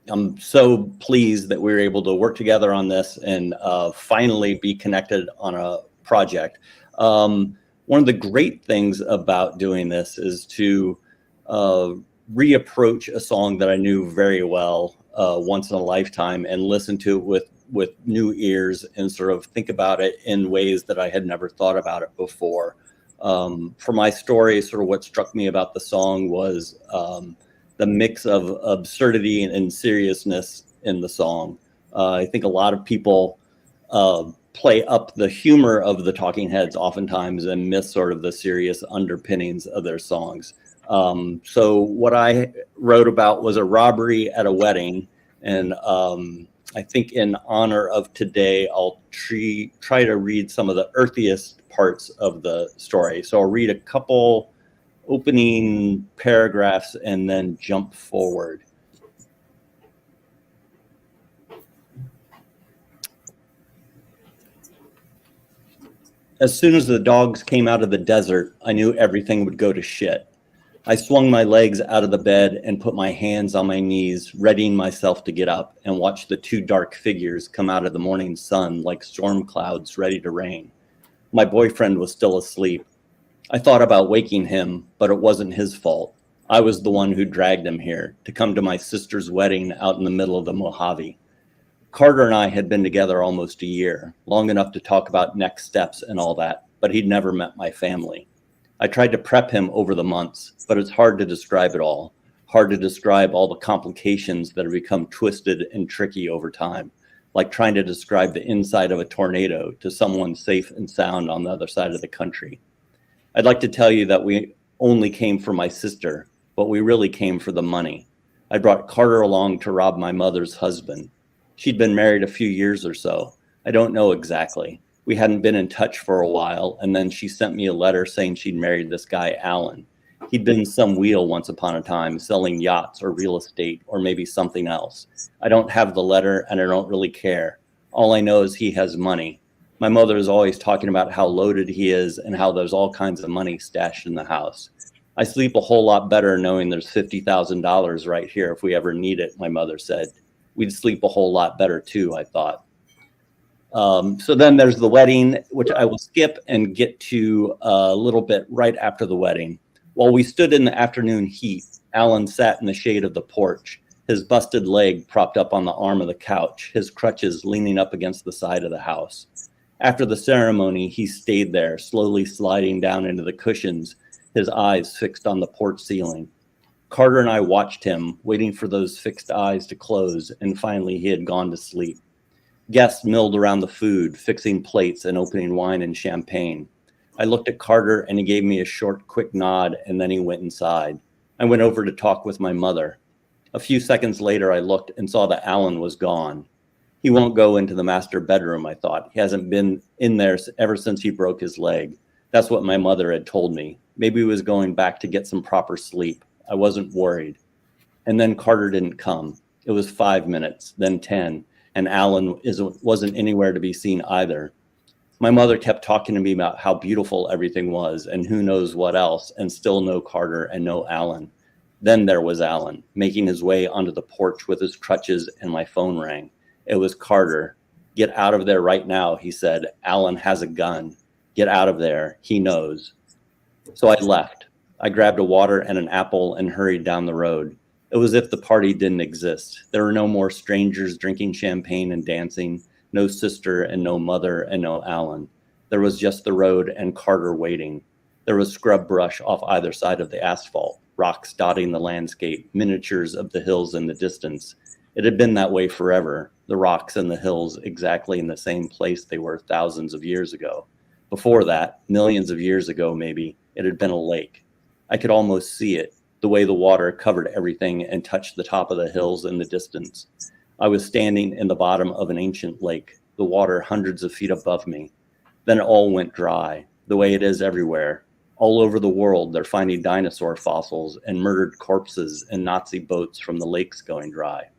I'm so pleased that we were able to work together on this and finally be connected on a project. One of the great things about doing this is to reapproach a song that I knew very well once in a lifetime and listen to it with new ears and sort of think about it in ways that I had never thought about it before. For my story, sort of what struck me about the song was the mix of absurdity and seriousness in the song. I think a lot of people play up the humor of the Talking Heads oftentimes and miss sort of the serious underpinnings of their songs. So what I wrote about was a robbery at a wedding, and I think in honor of today, I'll try to read some of the earthiest parts of the story. So I'll read a couple opening paragraphs and then jump forward. As soon as the dogs came out of the desert, I knew everything would go to shit. I swung my legs out of the bed and put my hands on my knees, readying myself to get up and watch the 2 dark figures come out of the morning sun like storm clouds ready to rain. My boyfriend was still asleep. I thought about waking him, but it wasn't his fault. I was the one who dragged him here to come to my sister's wedding out in the middle of the Mojave. Carter and I had been together almost a year, long enough to talk about next steps and all that, but he'd never met my family. I tried to prep him over the months, but it's hard to describe it all. Hard to describe all the complications that have become twisted and tricky over time, like trying to describe the inside of a tornado to someone safe and sound on the other side of the country. I'd like to tell you that we only came for my sister, but we really came for the money. I brought Carter along to rob my mother's husband. She'd been married a few years or so. I don't know exactly. We hadn't been in touch for a while, and then she sent me a letter saying she'd married this guy, Alan. He'd been some wheel once upon a time, selling yachts or real estate or maybe something else. I don't have the letter, and I don't really care. All I know is he has money. My mother is always talking about how loaded he is and how there's all kinds of money stashed in the house. I sleep a whole lot better knowing there's $50,000 right here if we ever need it, my mother said. We'd sleep a whole lot better too, I thought. So then there's the wedding, which I will skip and get to a little bit right after the wedding. While we stood in the afternoon heat, Alan sat in the shade of the porch. his busted leg propped up on the arm of the couch, his crutches leaning up against the side of the house. After the ceremony, he stayed there, slowly sliding down into the cushions, his eyes fixed on the porch ceiling. Carter and I watched him, waiting for those fixed eyes to close, and finally he had gone to sleep. Guests milled around the food, fixing plates and opening wine and champagne. I looked at Carter and he gave me a short, quick nod, and then he went inside. I went over to talk with my mother. A few seconds later, I looked and saw that Alan was gone. He won't go into the master bedroom, I thought. He hasn't been in there ever since he broke his leg. That's what my mother had told me. Maybe he was going back to get some proper sleep. I wasn't worried. And then Carter didn't come. It was 5 minutes, then 10, and Alan wasn't anywhere to be seen either. My mother kept talking to me about how beautiful everything was and who knows what else, and still no Carter and no Alan. Then there was Alan, making his way onto the porch with his crutches, and my phone rang. It was Carter. "Get out of there right now," he said. "Alan has a gun. Get out of there. He knows." So I left. I grabbed a water and an apple and hurried down the road. It was as if the party didn't exist. There were no more strangers drinking champagne and dancing, no sister and no mother and no Alan. There was just the road and Carter waiting. There was scrub brush off either side of the asphalt, rocks dotting the landscape, miniatures of the hills in the distance. It had been that way forever, the rocks and the hills exactly in the same place they were thousands of years ago. Before that, millions of years ago maybe, it had been a lake. I could almost see it, the way the water covered everything and touched the top of the hills in the distance. I was standing in the bottom of an ancient lake, the water hundreds of feet above me. Then it all went dry, the way it is everywhere. All over the world, they're finding dinosaur fossils and murdered corpses and Nazi boats from the lakes going dry.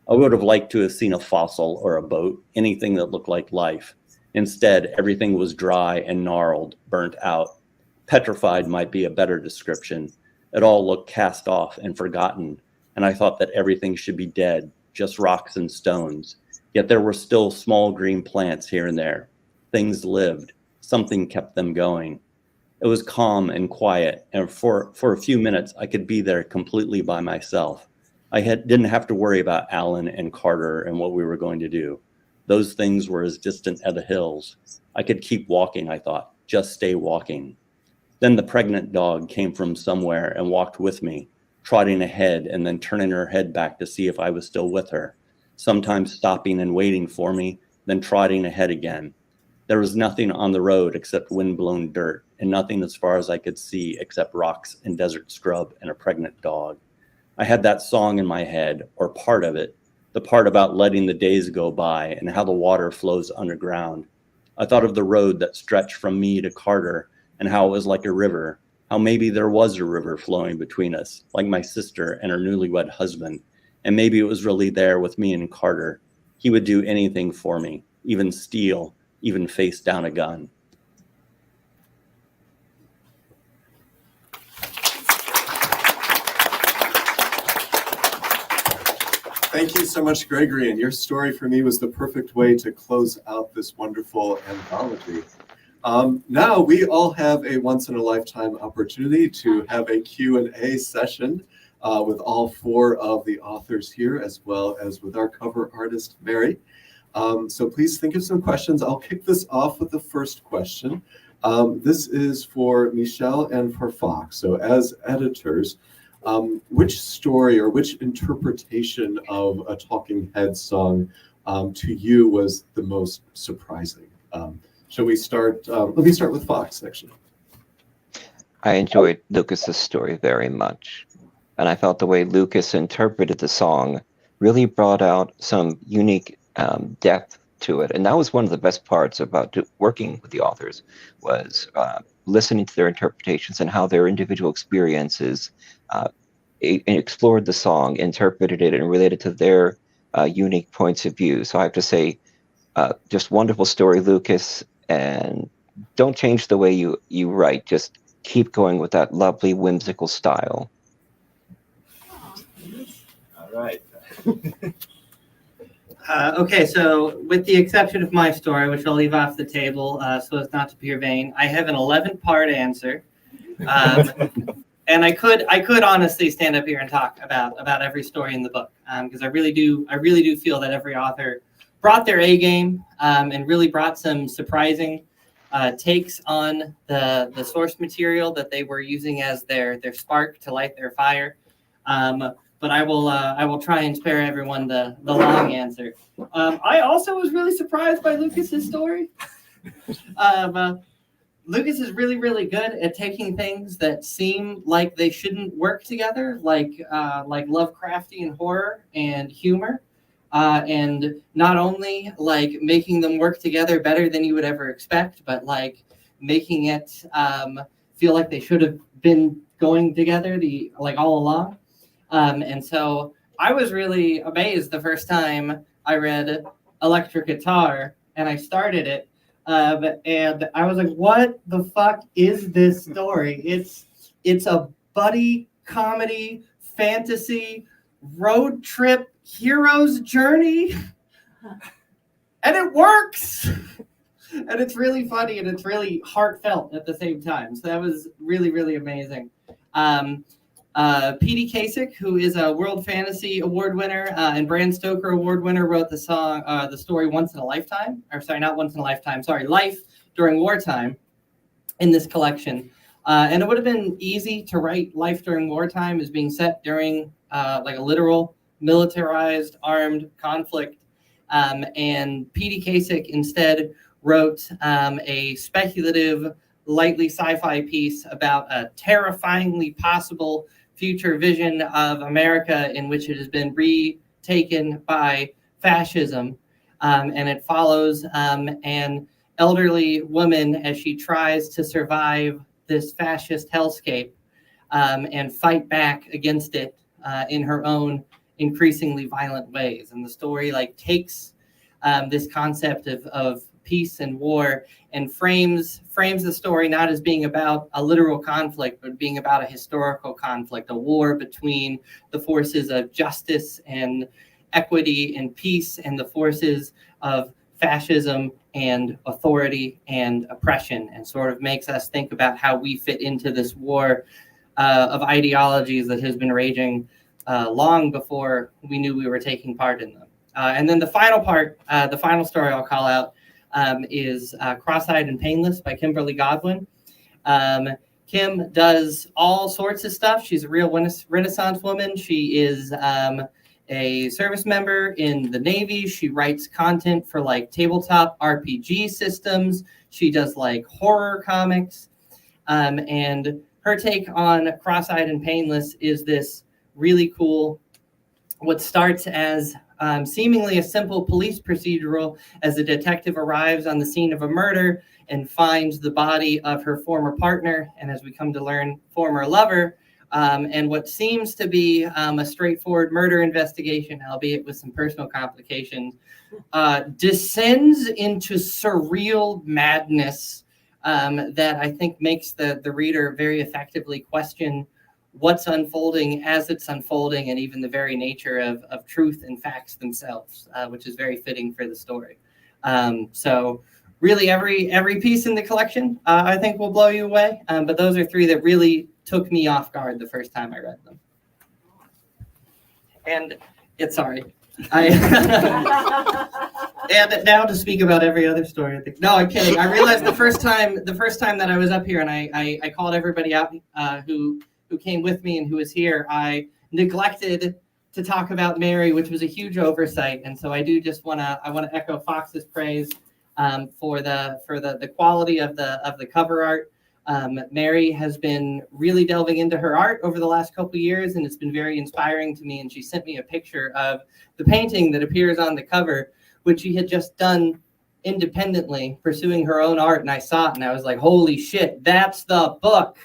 I would have liked to have seen a fossil or a boat, anything that looked like life. Instead, everything was dry and gnarled, burnt out. Petrified might be a better description. It all looked cast off and forgotten, and I thought that everything should be dead, just rocks and stones. Yet there were still small green plants here and there. Things lived. Something kept them going. It was calm and quiet, and for a few minutes, I could be there completely by myself. I didn't have to worry about Alan and Carter and what we were going to do. Those things were as distant as the hills. I could keep walking, I thought, just stay walking. Then the pregnant dog came from somewhere and walked with me, trotting ahead and then turning her head back to see if I was still with her, sometimes stopping and waiting for me, then trotting ahead again. There was nothing on the road except wind-blown dirt, and nothing as far as I could see except rocks and desert scrub and a pregnant dog. I had that song in my head, or part of it, the part about letting the days go by and how the water flows underground. I thought of the road that stretched from me to Carter and how it was like a river, how maybe there was a river flowing between us, like my sister and her newlywed husband, and maybe it was really there with me and Carter. He would do anything for me, even steal, even face down a gun. Thank you so much, Gregory. And your story for me was the perfect way to close out this wonderful anthology. Now we all have a once-in-a-lifetime opportunity to have a Q&A session with all four of the authors here, as well as with our cover artist, Mary. So please think of some questions. I'll kick this off with the first question. This is for Michelle and for Fox. So as editors, which story or which interpretation of a Talking Heads song to you was the most surprising? Shall we start? Let me start with Fox, actually. I enjoyed Lucas's story very much, and I felt the way Lucas interpreted the song really brought out some unique depth to it. And that was one of the best parts about working with the authors, was listening to their interpretations and how their individual experiences explored the song, interpreted it, and related to their unique points of view. So I have to say, just wonderful story, Lucas, and don't change the way you write. Just keep going with that lovely, whimsical style. All right. Okay, so with the exception of my story, which I'll leave off the table so as not to appear vain, I have an 11-part answer. And I could honestly stand up here and talk about every story in the book, because I really do feel that every author brought their A game, and really brought some surprising takes on the source material that they were using as their spark to light their fire. But I will try and spare everyone the long answer. I also was really surprised by Lucas's story. Lucas is really, really good at taking things that seem like they shouldn't work together, like Lovecraftian horror and humor, and not only like making them work together better than you would ever expect, but like making it feel like they should have been going together all along. And so I was really amazed the first time I read Electric Guitar, and I started it. And I was like, what the fuck is this story? It's a buddy comedy, fantasy, road trip, hero's journey. And it works. And it's really funny and it's really heartfelt at the same time. So that was really, really amazing. P.D. Kasich, who is a World Fantasy Award winner and Bram Stoker Award winner, wrote the story Once in a Lifetime. Or sorry, not Once in a Lifetime. Sorry, Life During Wartime in this collection. And it would have been easy to write Life During Wartime as being set during like a literal militarized armed conflict. And P.D. Kasich instead wrote a speculative, lightly sci-fi piece about a terrifyingly possible future vision of America in which it has been retaken by fascism. And it follows an elderly woman as she tries to survive this fascist hellscape and fight back against it in her own increasingly violent ways. And the story takes this concept of peace and war and frames the story not as being about a literal conflict, but being about a historical conflict, a war between the forces of justice and equity and peace and the forces of fascism and authority and oppression, and sort of makes us think about how we fit into this war of ideologies that has been raging long before we knew we were taking part in them. And then the final part, the final story I'll call out, is Cross-Eyed and Painless by Kimberly Godwin. Kim does all sorts of stuff. She's a real Renaissance woman. She is a service member in the Navy. She writes content for tabletop RPG systems. She does horror comics. And her take on Cross-Eyed and Painless is this really cool, what starts as seemingly a simple police procedural as a detective arrives on the scene of a murder and finds the body of her former partner, and as we come to learn, former lover, and what seems to be a straightforward murder investigation, albeit with some personal complications, descends into surreal madness that I think makes the reader very effectively question what's unfolding as it's unfolding, and even the very nature of truth and facts themselves, which is very fitting for the story. So really every piece in the collection, I think will blow you away. But those are three that really took me off guard the first time I read them. And and now to speak about every other story. No, I'm kidding. I realized the first time that I was up here and I called everybody out who came with me and who was here, I neglected to talk about Mary, which was a huge oversight. And so I do just want to echo Fox's praise for the quality of the cover art. Mary has been really delving into her art over the last couple of years, and it's been very inspiring to me. And she sent me a picture of the painting that appears on the cover, which she had just done independently, pursuing her own art. And I saw it and I was like, holy shit, that's the book.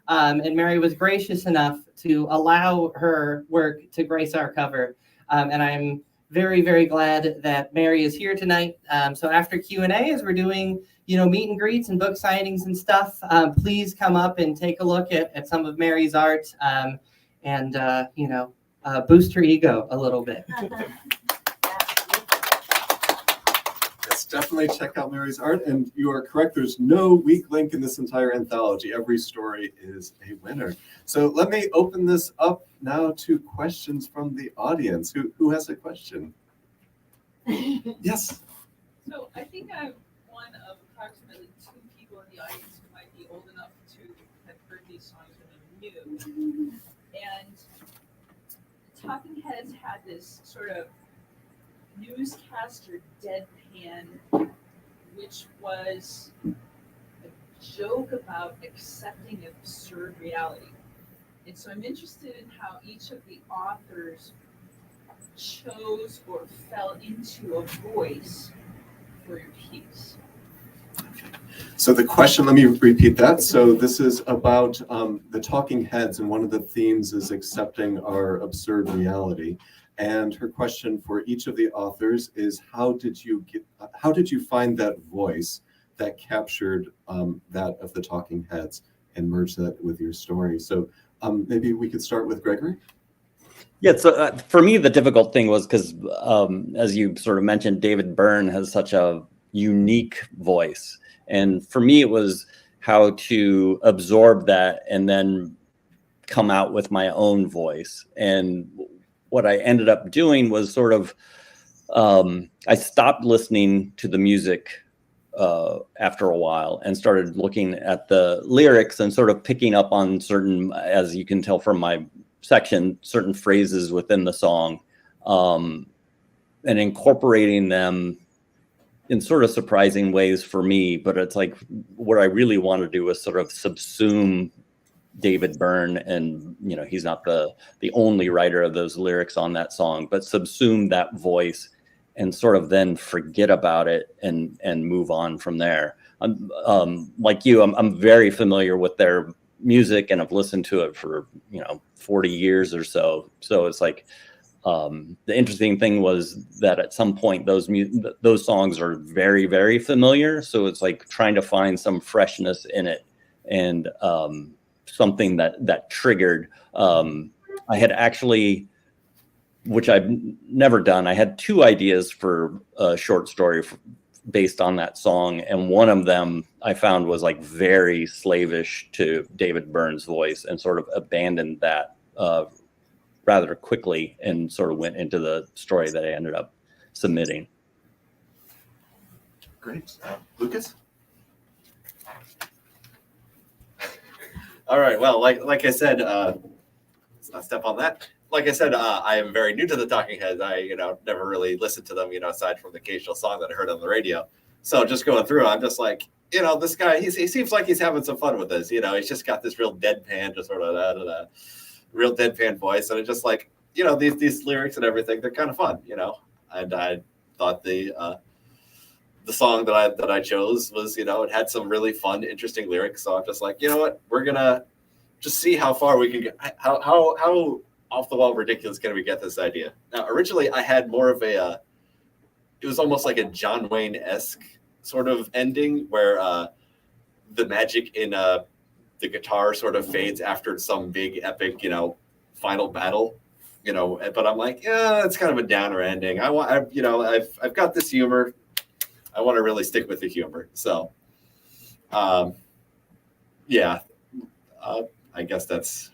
And Mary was gracious enough to allow her work to grace our cover. And I'm very, very glad that Mary is here tonight. So after Q&A, as we're doing, meet and greets and book signings and stuff, please come up and take a look at some of Mary's art and boost her ego a little bit. Yes, definitely check out Mary's art. And you are correct, there's no weak link in this entire anthology. Every story is a winner. So let me open this up now to questions from the audience. Who has a question? Yes. So I think I'm one of approximately 2 people in the audience who might be old enough to have heard these songs when they're new. And Talking Heads had this sort of newscaster deadpan, which was a joke about accepting absurd reality. And so I'm interested in how each of the authors chose or fell into a voice for your piece. So the question, let me repeat that. So this is about the Talking Heads, and one of the themes is accepting our absurd reality. And her question for each of the authors is, how did you find that voice that captured that of the Talking Heads and merge that with your story? So maybe we could start with Gregory. Yeah, so for me, the difficult thing was because, as you sort of mentioned, David Byrne has such a unique voice. And for me, it was how to absorb that and then come out with my own voice. And what I ended up doing was sort of, I stopped listening to the music after a while and started looking at the lyrics and sort of picking up on certain, as you can tell from my section, certain phrases within the song, and incorporating them in sort of surprising ways for me. But it's like, what I really want to do is sort of subsume David Byrne, and he's not the only writer of those lyrics on that song, but subsume that voice and sort of then forget about it and move on from there. Like you, I'm very familiar with their music and I've listened to it for 40 years or so. So it's like, the interesting thing was that at some point those songs are very, very familiar. So it's like trying to find some freshness in it, and something that triggered. I had actually, which I've never done, I had 2 ideas for a short story based on that song, and one of them I found was like very slavish to David Byrne's voice, and sort of abandoned that rather quickly and sort of went into the story that I ended up submitting. Great. Lucas? All right. Well, like I said, let's not step on that. Like I said, I am very new to the Talking Heads. I never really listened to them, aside from the occasional song that I heard on the radio. So just going through, I'm just like, this guy, he seems like he's having some fun with this. He's just got this real deadpan, just sort of real deadpan voice, and it's just like, these lyrics and everything, they're kind of fun, And I thought the song that I chose was, it had some really fun, interesting lyrics. So I'm just like, you know what, we're gonna just see how far we can get. How off the wall ridiculous can we get this idea? Now, originally I had more of it was almost like a John Wayne-esque sort of ending, where the magic in the guitar sort of fades after some big epic, final battle, but I'm like, yeah, it's kind of a downer ending. I've got this humor. I want to really stick with the humor. So, yeah, I guess that's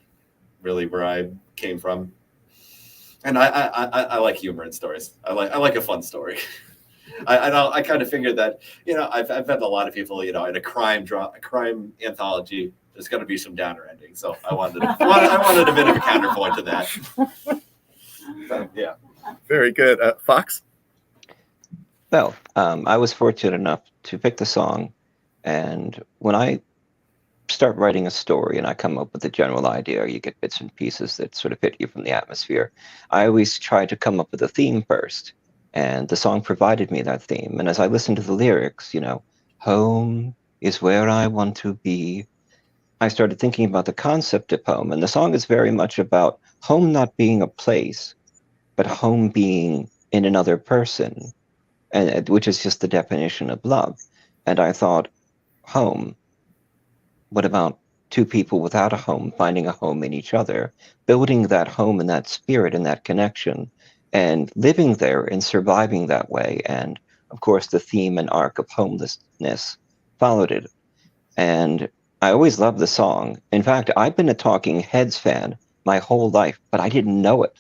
really where I came from. And I like humor in stories. I like a fun story. I kind of figured that, I've met a lot of people, in a crime anthology, there's going to be some downer ending. So I wanted a bit of a counterpoint to that. So, yeah. Very good. Fox? Well, I was fortunate enough to pick the song, and when I start writing a story and I come up with a general idea, or you get bits and pieces that sort of hit you from the atmosphere, I always try to come up with a theme first, and the song provided me that theme. And as I listened to the lyrics, home is where I want to be, I started thinking about the concept of home. And the song is very much about home not being a place, but home being in another person, and which is just the definition of love. And I thought, home, what about 2 people without a home finding a home in each other, building that home and that spirit and that connection, and living there and surviving that way, and of course, the theme and arc of homelessness followed it. And I always loved the song. In fact, I've been a Talking Heads fan my whole life, but I didn't know it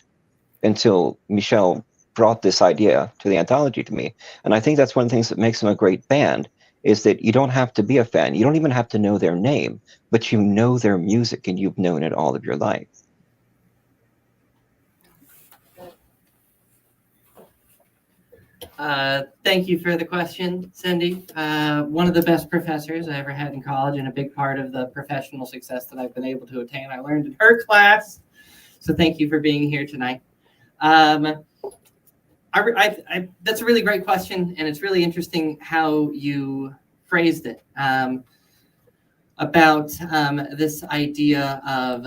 until Michelle brought this idea to the anthology to me. And I think that's one of the things that makes them a great band, is that you don't have to be a fan. You don't even have to know their name, but you know their music and you've known it all of your life. Thank you for the question, Cindy. One of the best professors I ever had in college, and a big part of the professional success that I've been able to attain, I learned in her class. So thank you for being here tonight. That's a really great question, and it's really interesting how you phrased it about this idea of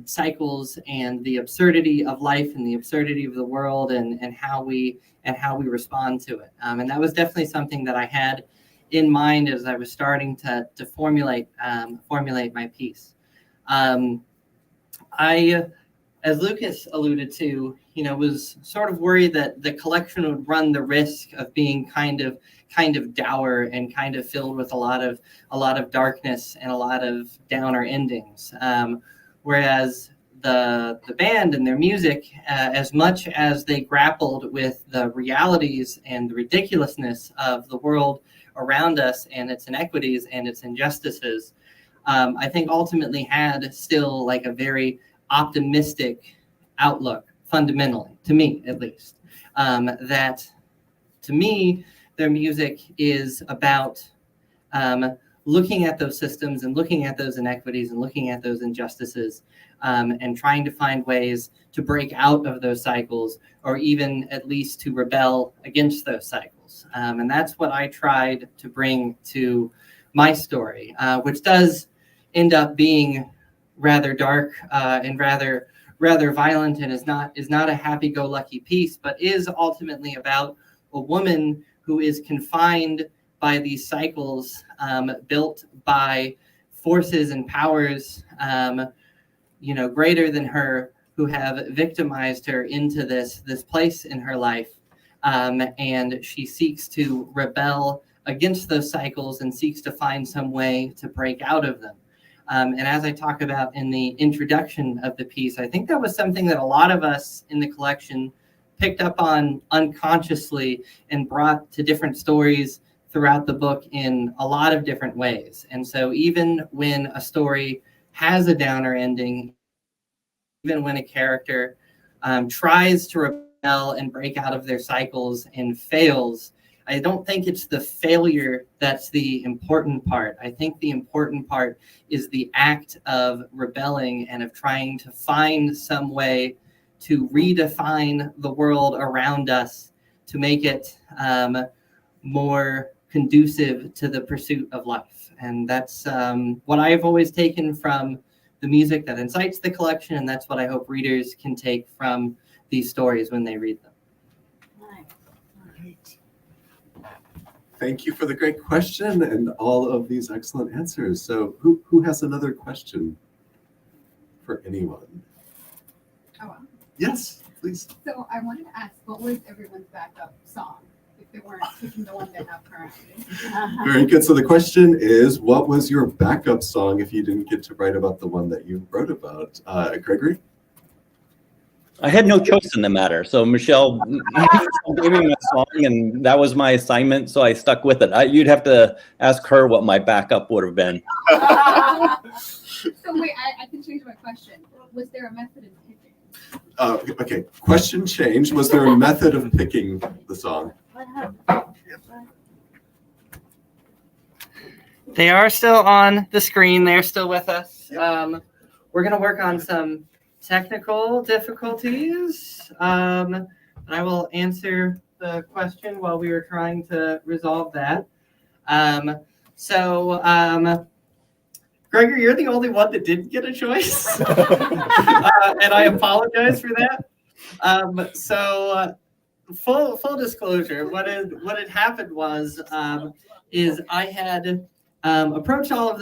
cycles and the absurdity of life and the absurdity of the world, and how we respond to it. And that was definitely something that I had in mind as I was starting to formulate my piece. I, as Lucas alluded to, was sort of worried that the collection would run the risk of being kind of dour and kind of filled with a lot of darkness and a lot of downer endings. Whereas the band and their music, as much as they grappled with the realities and the ridiculousness of the world around us and its inequities and its injustices, I think ultimately had still like a very optimistic outlook, fundamentally, to me at least. That to me, their music is about looking at those systems and looking at those inequities and looking at those injustices, and trying to find ways to break out of those cycles, or even at least to rebel against those cycles. And that's what I tried to bring to my story, which does end up being rather dark and rather violent, and is not a happy-go-lucky piece, but is ultimately about a woman who is confined by these cycles built by forces and powers greater than her, who have victimized her into this place in her life, and she seeks to rebel against those cycles and seeks to find some way to break out of them. And as I talk about in the introduction of the piece, I think that was something that a lot of us in the collection picked up on unconsciously and brought to different stories throughout the book in a lot of different ways. And so even when a story has a downer ending, even when a character tries to rebel and break out of their cycles and fails, I don't think it's the failure that's the important part. I think the important part is the act of rebelling and of trying to find some way to redefine the world around us to make it more conducive to the pursuit of life. And that's what I've always taken from the music that incites the collection, and that's what I hope readers can take from these stories when they read them. Thank you for the great question and all of these excellent answers. So who has another question for anyone? Oh, wow. Yes, please. So I wanted to ask, what was everyone's backup song if they weren't picking the one they have currently? Very good. So the question is, what was your backup song if you didn't get to write about the one that you wrote about? Gregory? I had no choice in the matter. So Michelle gave me my song, and that was my assignment. So I stuck with it. You'd have to ask her what my backup would have been. So wait, I can change my question. Was there a method in picking? Okay, question change. Was there a method of picking the song? They are still on the screen. They're still with us. Yep. We're going to work on some technical difficulties. I will answer the question while we were trying to resolve that. Gregory, you're the only one that didn't get a choice. And I apologize for that. Full disclosure, what had happened was is I had approached all of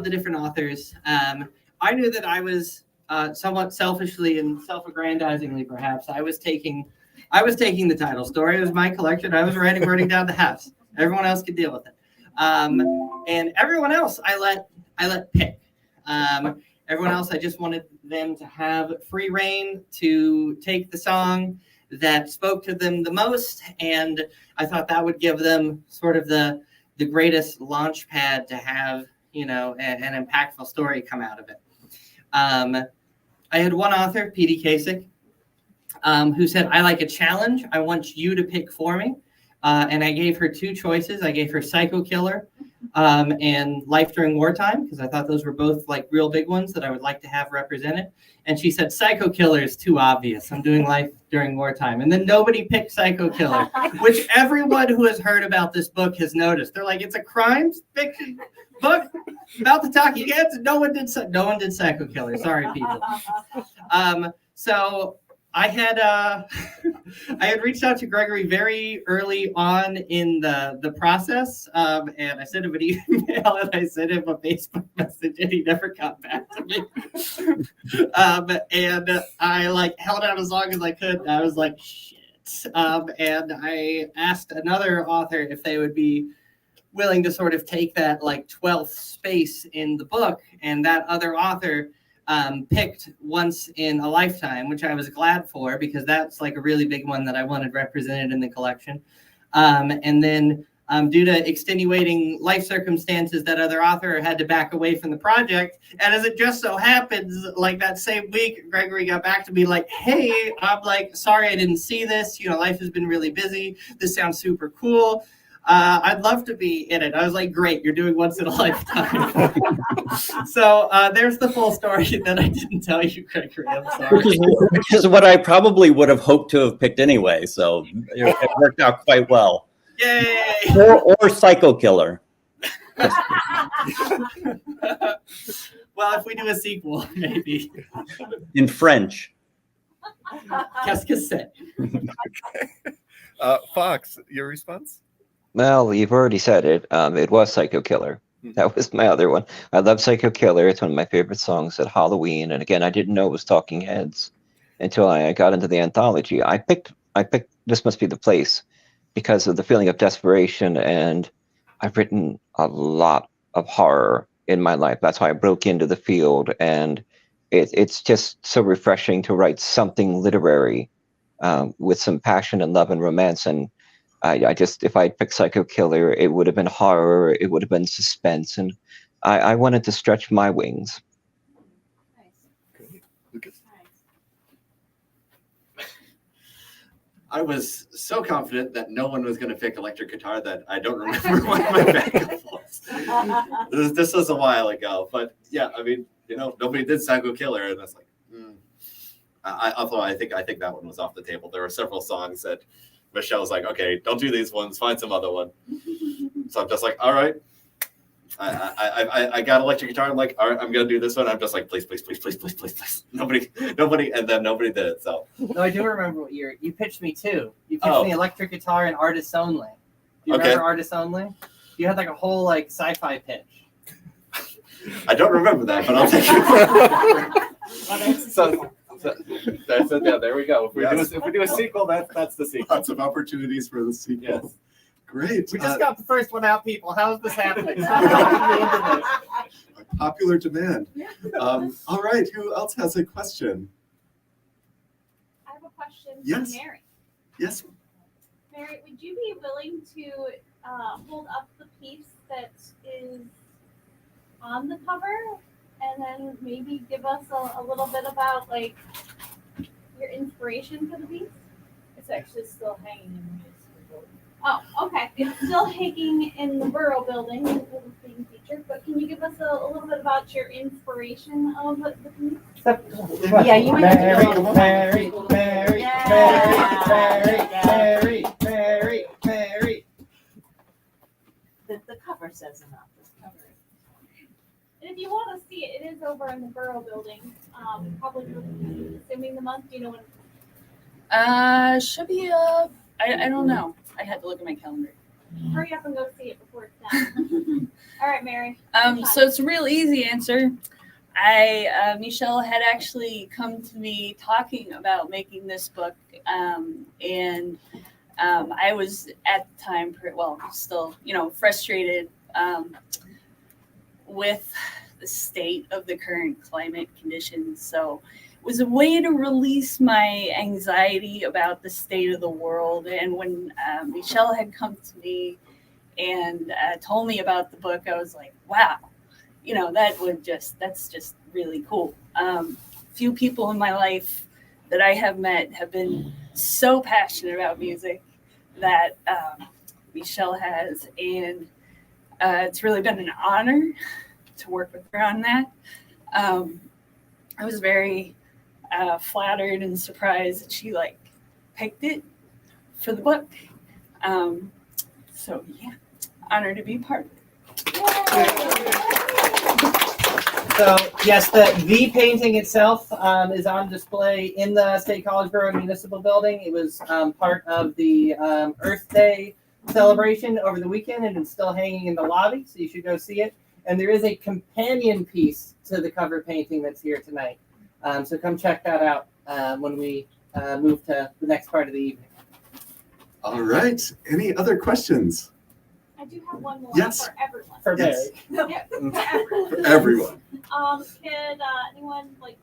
the different authors. I knew that I was somewhat selfishly and self-aggrandizingly, perhaps, I was taking I was taking the title story. It was my collection. I was writing down the halves. Everyone else could deal with it. And everyone else, I let pick. Everyone else, I just wanted them to have free reign to take the song that spoke to them the most, and I thought that would give them sort of the greatest launch pad to have, you know, an impactful story come out of it. I had one author, P.D. Kasich, who said, I like a challenge. I want you to pick for me. And I gave her two choices. I gave her Psycho Killer and Life During Wartime, because I thought those were both like real big ones that I would like to have represented. And she said, Psycho Killer is too obvious. I'm doing Life During Wartime. And then nobody picked Psycho Killer, which everyone who has heard about this book has noticed. They're like, it's a crime fiction book about the talking heads. No one did Psycho Killer. Sorry, people. So I had reached out to Gregory very early on in the process, and I sent him an email and I sent him a Facebook message, and he never got back to me. And I like held out as long as I could. And I was like, shit. And I asked another author if they would be willing to sort of take that like 12th space in the book, and that other author picked Once in a Lifetime, which I was glad for, because that's like a really big one that I wanted represented in the collection. And then due to extenuating life circumstances, that other author had to back away from the project. And as it just so happens, like that same week, Gregory got back to me like, hey, I'm like, sorry, I didn't see this. You know, life has been really busy. This sounds super cool. I'd love to be in it. I was like, great, you're doing Once in a Lifetime. So there's the full story that I didn't tell you, Gregory. I'm sorry. Which is what I probably would have hoped to have picked anyway. So it worked out quite well. Yay! Or Psycho Killer. Well, if we do a sequel, maybe. In French. Qu'est-ce que c'est? Fox, your response? Well, you've already said it. It was Psycho Killer. That was my other one. I love Psycho Killer. It's one of my favorite songs at Halloween. And again, I didn't know it was Talking Heads until I got into the anthology. I picked This Must Be the Place because of the feeling of desperation. And I've written a lot of horror in my life. That's why I broke into the field. And it's just so refreshing to write something literary with some passion and love and romance. And I just, if I'd picked Psycho Killer, it would have been horror, it would have been suspense, and I wanted to stretch my wings. Nice. Great. Lucas? Nice. I was so confident that no one was going to pick electric guitar that I don't remember what my backup was. This was a while ago, but yeah, I mean, you know, nobody did Psycho Killer, and that's like, although I think that one was off the table. There were several songs that Michelle's like, okay, don't do these ones, find some other one. So I'm just like, all right. I got electric guitar. I'm like, all right, I'm gonna do this one. I'm just like, please. Nobody, and then nobody did it. So No, I do remember what you pitched me too. You pitched me electric guitar and artists only. Do you remember artists only? You had like a whole like sci-fi pitch. I don't remember that, but I'll take it. So that's it. Yeah, there we go. If we do a sequel, that's the sequel. Lots of opportunities for the sequel. Yes. Great. We just got the first one out, people. How is this happening? Popular demand. All right. Who else has a question? I have a question Yes. for Mary. Yes. Mary, would you be willing to hold up the piece that is on the cover and then maybe give us a little bit about like your inspiration for the piece? It's actually still hanging in the museum building. Oh, okay. It's still hanging in the Borough Building and it was being featured, but can you give us a little bit about your inspiration of the piece? Yeah, you might have to go. Mary. The cover says enough. This cover. And if you want to see it, it is over in the Borough Building. Probably assuming the month. Do you know when? Should be I don't know. I had to look at my calendar. Hurry up and go see it before it's done. All right, Mary. So it's a real easy answer. Michelle had actually come to me talking about making this book, and I was at the time, still, frustrated with the state of the current climate conditions. So it was a way to release my anxiety about the state of the world. And when Michelle had come to me and told me about the book, I was like, wow, that's just really cool. Few people in my life that I have met have been so passionate about music that Michelle has, and it's really been an honor to work with her on that. I was very flattered and surprised that she picked it for the book. So yeah, honored to be part of it. So yes, the painting itself is on display in the State College Borough Municipal Building. It was part of the Earth Day celebration over the weekend, and it's still hanging in the lobby, so you should go see it. And there is a companion piece to the cover painting that's here tonight. So come check that out when we move to the next part of the evening. All right. Any other questions? I do have one more Yes. for everyone. For Yes. Mary. Yeah, for everyone. For everyone. Could anyone like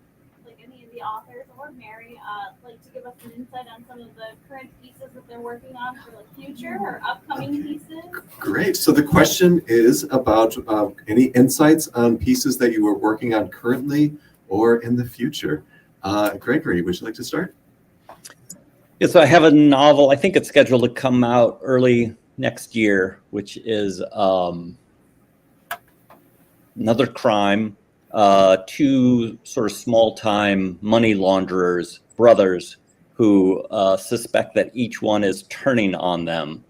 any of the authors or Mary like to give us an insight on some of the current pieces that they're working on for future or upcoming pieces? Great. So the question is about any insights on pieces that you are working on currently or in the future. Gregory, would you like to start? Yeah, so I have a novel. I think it's scheduled to come out early next year, which is another crime. Two sort of small-time money launderers, brothers, who suspect that each one is turning on them.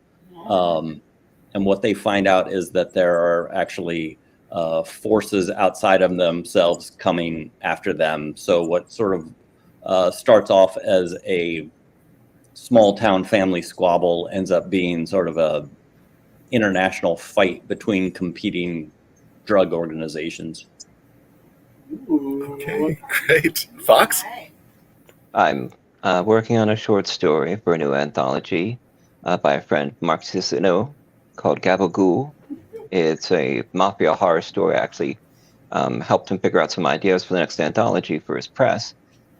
And what they find out is that there are actually forces outside of themselves coming after them. So what sort of starts off as a small town family squabble ends up being sort of a international fight between competing drug organizations. Okay, great. Fox? I'm working on a short story for a new anthology by a friend, Mark Cicino, called Gabagool. It's a mafia horror story. I actually helped him figure out some ideas for the next anthology for his press.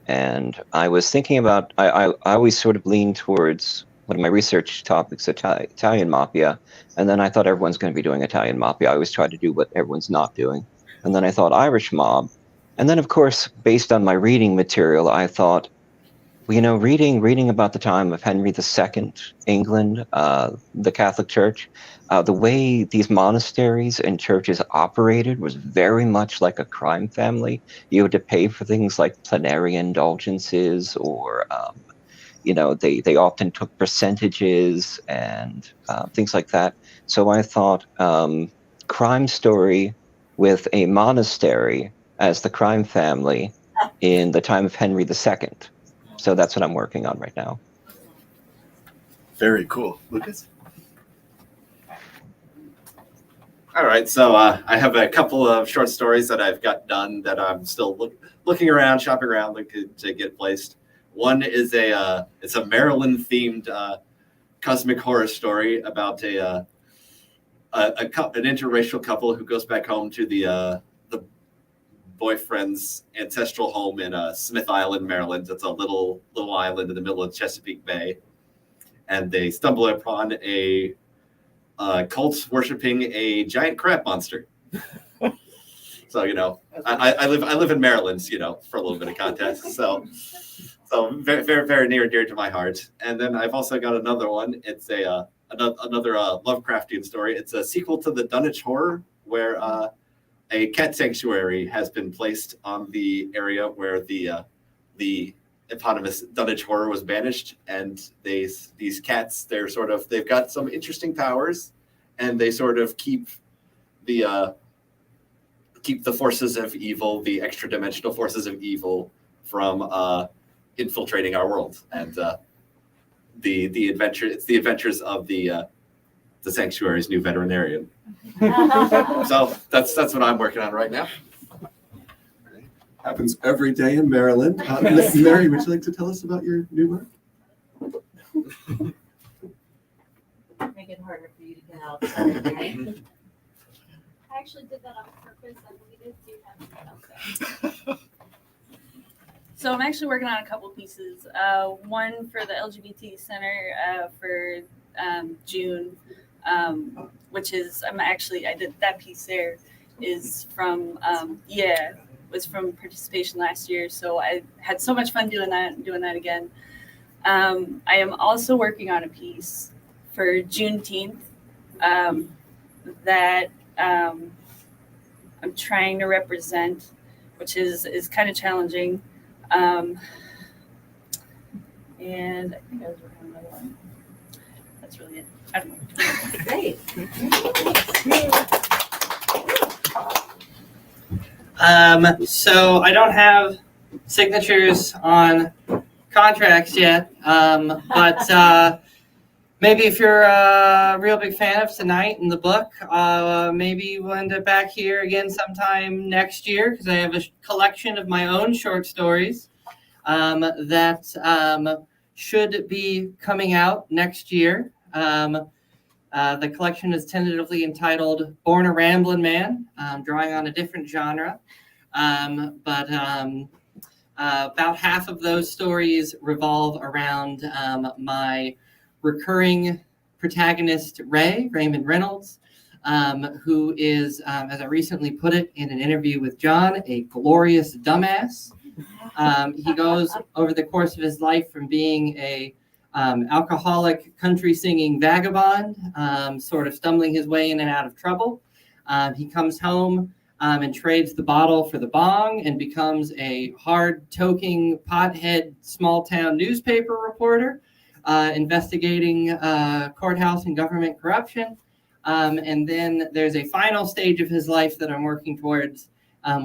And I was thinking about, I always sort of lean towards one of my research topics, Italian mafia. And then I thought everyone's going to be doing Italian mafia. I always try to do what everyone's not doing. And then I thought Irish mob. And then, of course, based on my reading material, I thought, well, reading about the time of Henry II, England, the Catholic Church, the way these monasteries and churches operated was very much like a crime family. You had to pay for things like plenary indulgences, or they often took percentages and things like that. So I thought crime story with a monastery as the crime family in the time of Henry II. So that's what I'm working on right now. Very cool. Lucas? All right, so I have a couple of short stories that I've got done that I'm still looking around, shopping around, looking to get placed. One is it's a Maryland-themed cosmic horror story about an interracial couple who goes back home to the boyfriend's ancestral home in Smith Island, Maryland. It's a little island in the middle of Chesapeake Bay, and they stumble upon a cult worshiping a giant crab monster. So I live in Maryland, for a little bit of context. So very very very near and dear to my heart. And then I've also got another one. It's another Lovecraftian story. It's a sequel to the Dunwich Horror, where a cat sanctuary has been placed on the area where the eponymous Dunwich Horror was banished, and these cats, they've got some interesting powers, and they sort of keep the forces of evil, the extra dimensional forces of evil, from infiltrating our world. And the adventures of the sanctuary's new veterinarian. So that's what I'm working on right now. happens every day in Maryland. Mary, would you like to tell us about your new work? Make it harder for you to get outside, right? I actually did that on purpose. I believe do have to. So I'm actually working on a couple pieces. One for the LGBT Center for June, which is I did that piece there is from was from participation last year. So I had so much fun doing that again. I am also working on a piece for Juneteenth that I'm trying to represent, which is kind of challenging. And I think I was working on another one. That's really it. I don't know. Great. So I don't have signatures on contracts yet, but maybe if you're a real big fan of tonight and the book, maybe we'll end up back here again sometime next year because I have a collection of my own short stories that should be coming out next year. The collection is tentatively entitled Born a Ramblin' Man, drawing on a different genre. But about half of those stories revolve around my recurring protagonist, Raymond Reynolds, who is, as I recently put it in an interview with John, a glorious dumbass. He goes over the course of his life from being a alcoholic country singing vagabond, sort of stumbling his way in and out of trouble. He comes home and trades the bottle for the bong and becomes a hard-toking pothead small-town newspaper reporter, investigating courthouse and government corruption. And then there's a final stage of his life that I'm working towards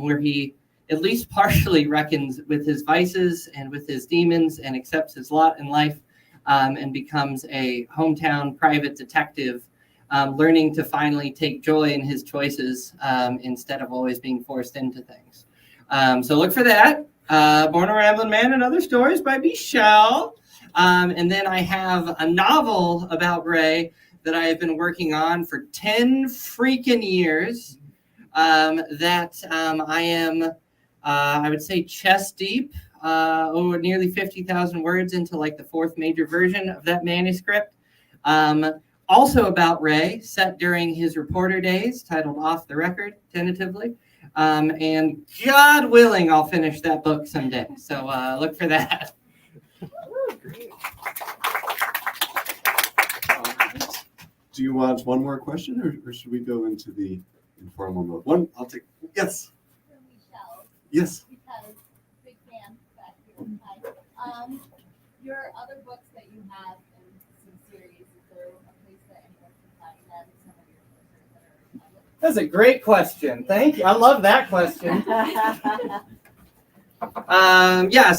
where he at least partially reckons with his vices and with his demons and accepts his lot in life and becomes a hometown private detective, learning to finally take joy in his choices instead of always being forced into things. So look for that. Born a Ramblin' Man and Other Stories by Michelle. And then I have a novel about Ray that I have been working on for 10 freaking years that I am, I would say, chest deep, nearly 50,000 words into like the fourth major version of that manuscript. Also about Ray, set during his reporter days, titled Off the Record, tentatively. And God willing, I'll finish that book someday. So look for that. Do you want one more question, or should we go into the informal mode? One, I'll take. Yes. For Michelle, Yes. because big fan back here. Hi. Your other books that you have in some series, is there a place that anyone can find that? Some of your posters that are That's a great question. Thank you. I love that question. So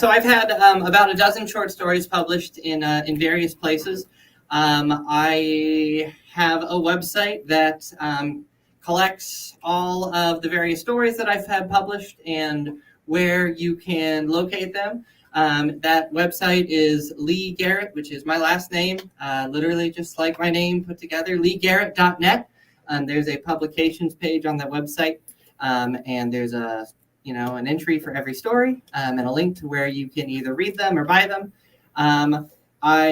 I've had about a dozen short stories published in various places. I have a website that collects all of the various stories that I've had published and where you can locate them. That website is Lee Garrett, which is my last name, literally just like my name put together, leegarrett.net. There's a publications page on that website, and there's an entry for every story and a link to where you can either read them or buy them. I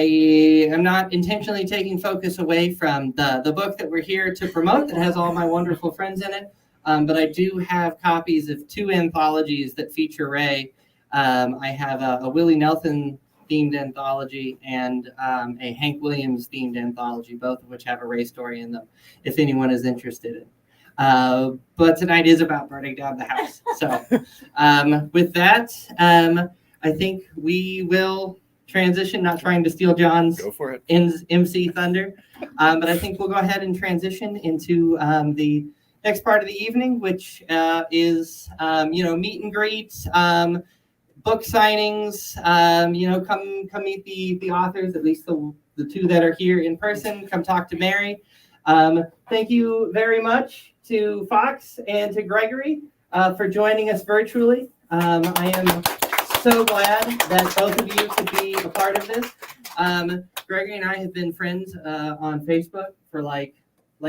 am not intentionally taking focus away from the book that we're here to promote that has all my wonderful friends in it, but I do have copies of 2 anthologies that feature Ray. I have a Willie Nelson themed anthology and a Hank Williams themed anthology, both of which have a Ray story in them, if anyone is interested in. But tonight is about burning down the house. So with that, I think we will transition, not trying to steal John's Go for it. MC thunder, but I think we'll go ahead and transition into the next part of the evening, which is meet and greet, book signings. Come meet the authors, at least the 2 that are here in person. Come talk to Mary. Thank you very much to Fox and to Gregory for joining us virtually. I am so glad that both of you could be a part of this. Gregory and I have been friends on Facebook for like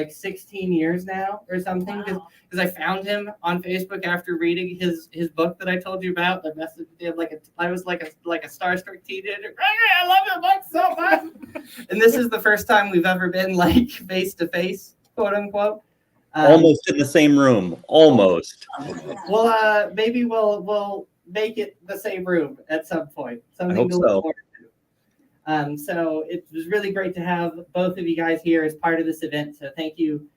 16 years now or something, because I found him on Facebook after reading his book that I told you about. I messaged him I was like a starstruck teenager. Gregory, I love your book so much. And this is the first time we've ever been like face to face, quote unquote. Almost in the same room. Almost. Well, maybe we'll make it the same room at some point. Something hope to look so. forward to. So it was really great to have both of you guys here as part of this event. So thank you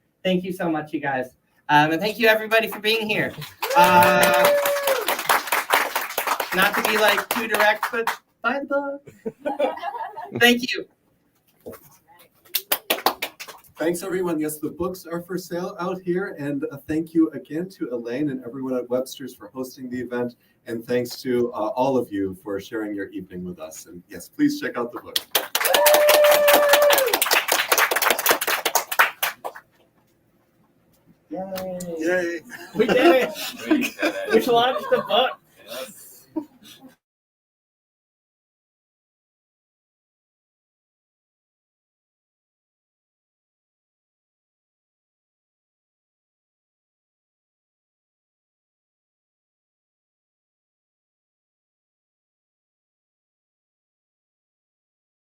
so much, you guys, and thank you everybody for being here. Not to be like too direct, but buy the book. Thank you. Thanks, everyone. Yes, the books are for sale out here. And thank you again to Elaine and everyone at Webster's for hosting the event. And thanks to all of you for sharing your evening with us. And yes, please check out the book. Yay. Yay. We did it. We launched the book.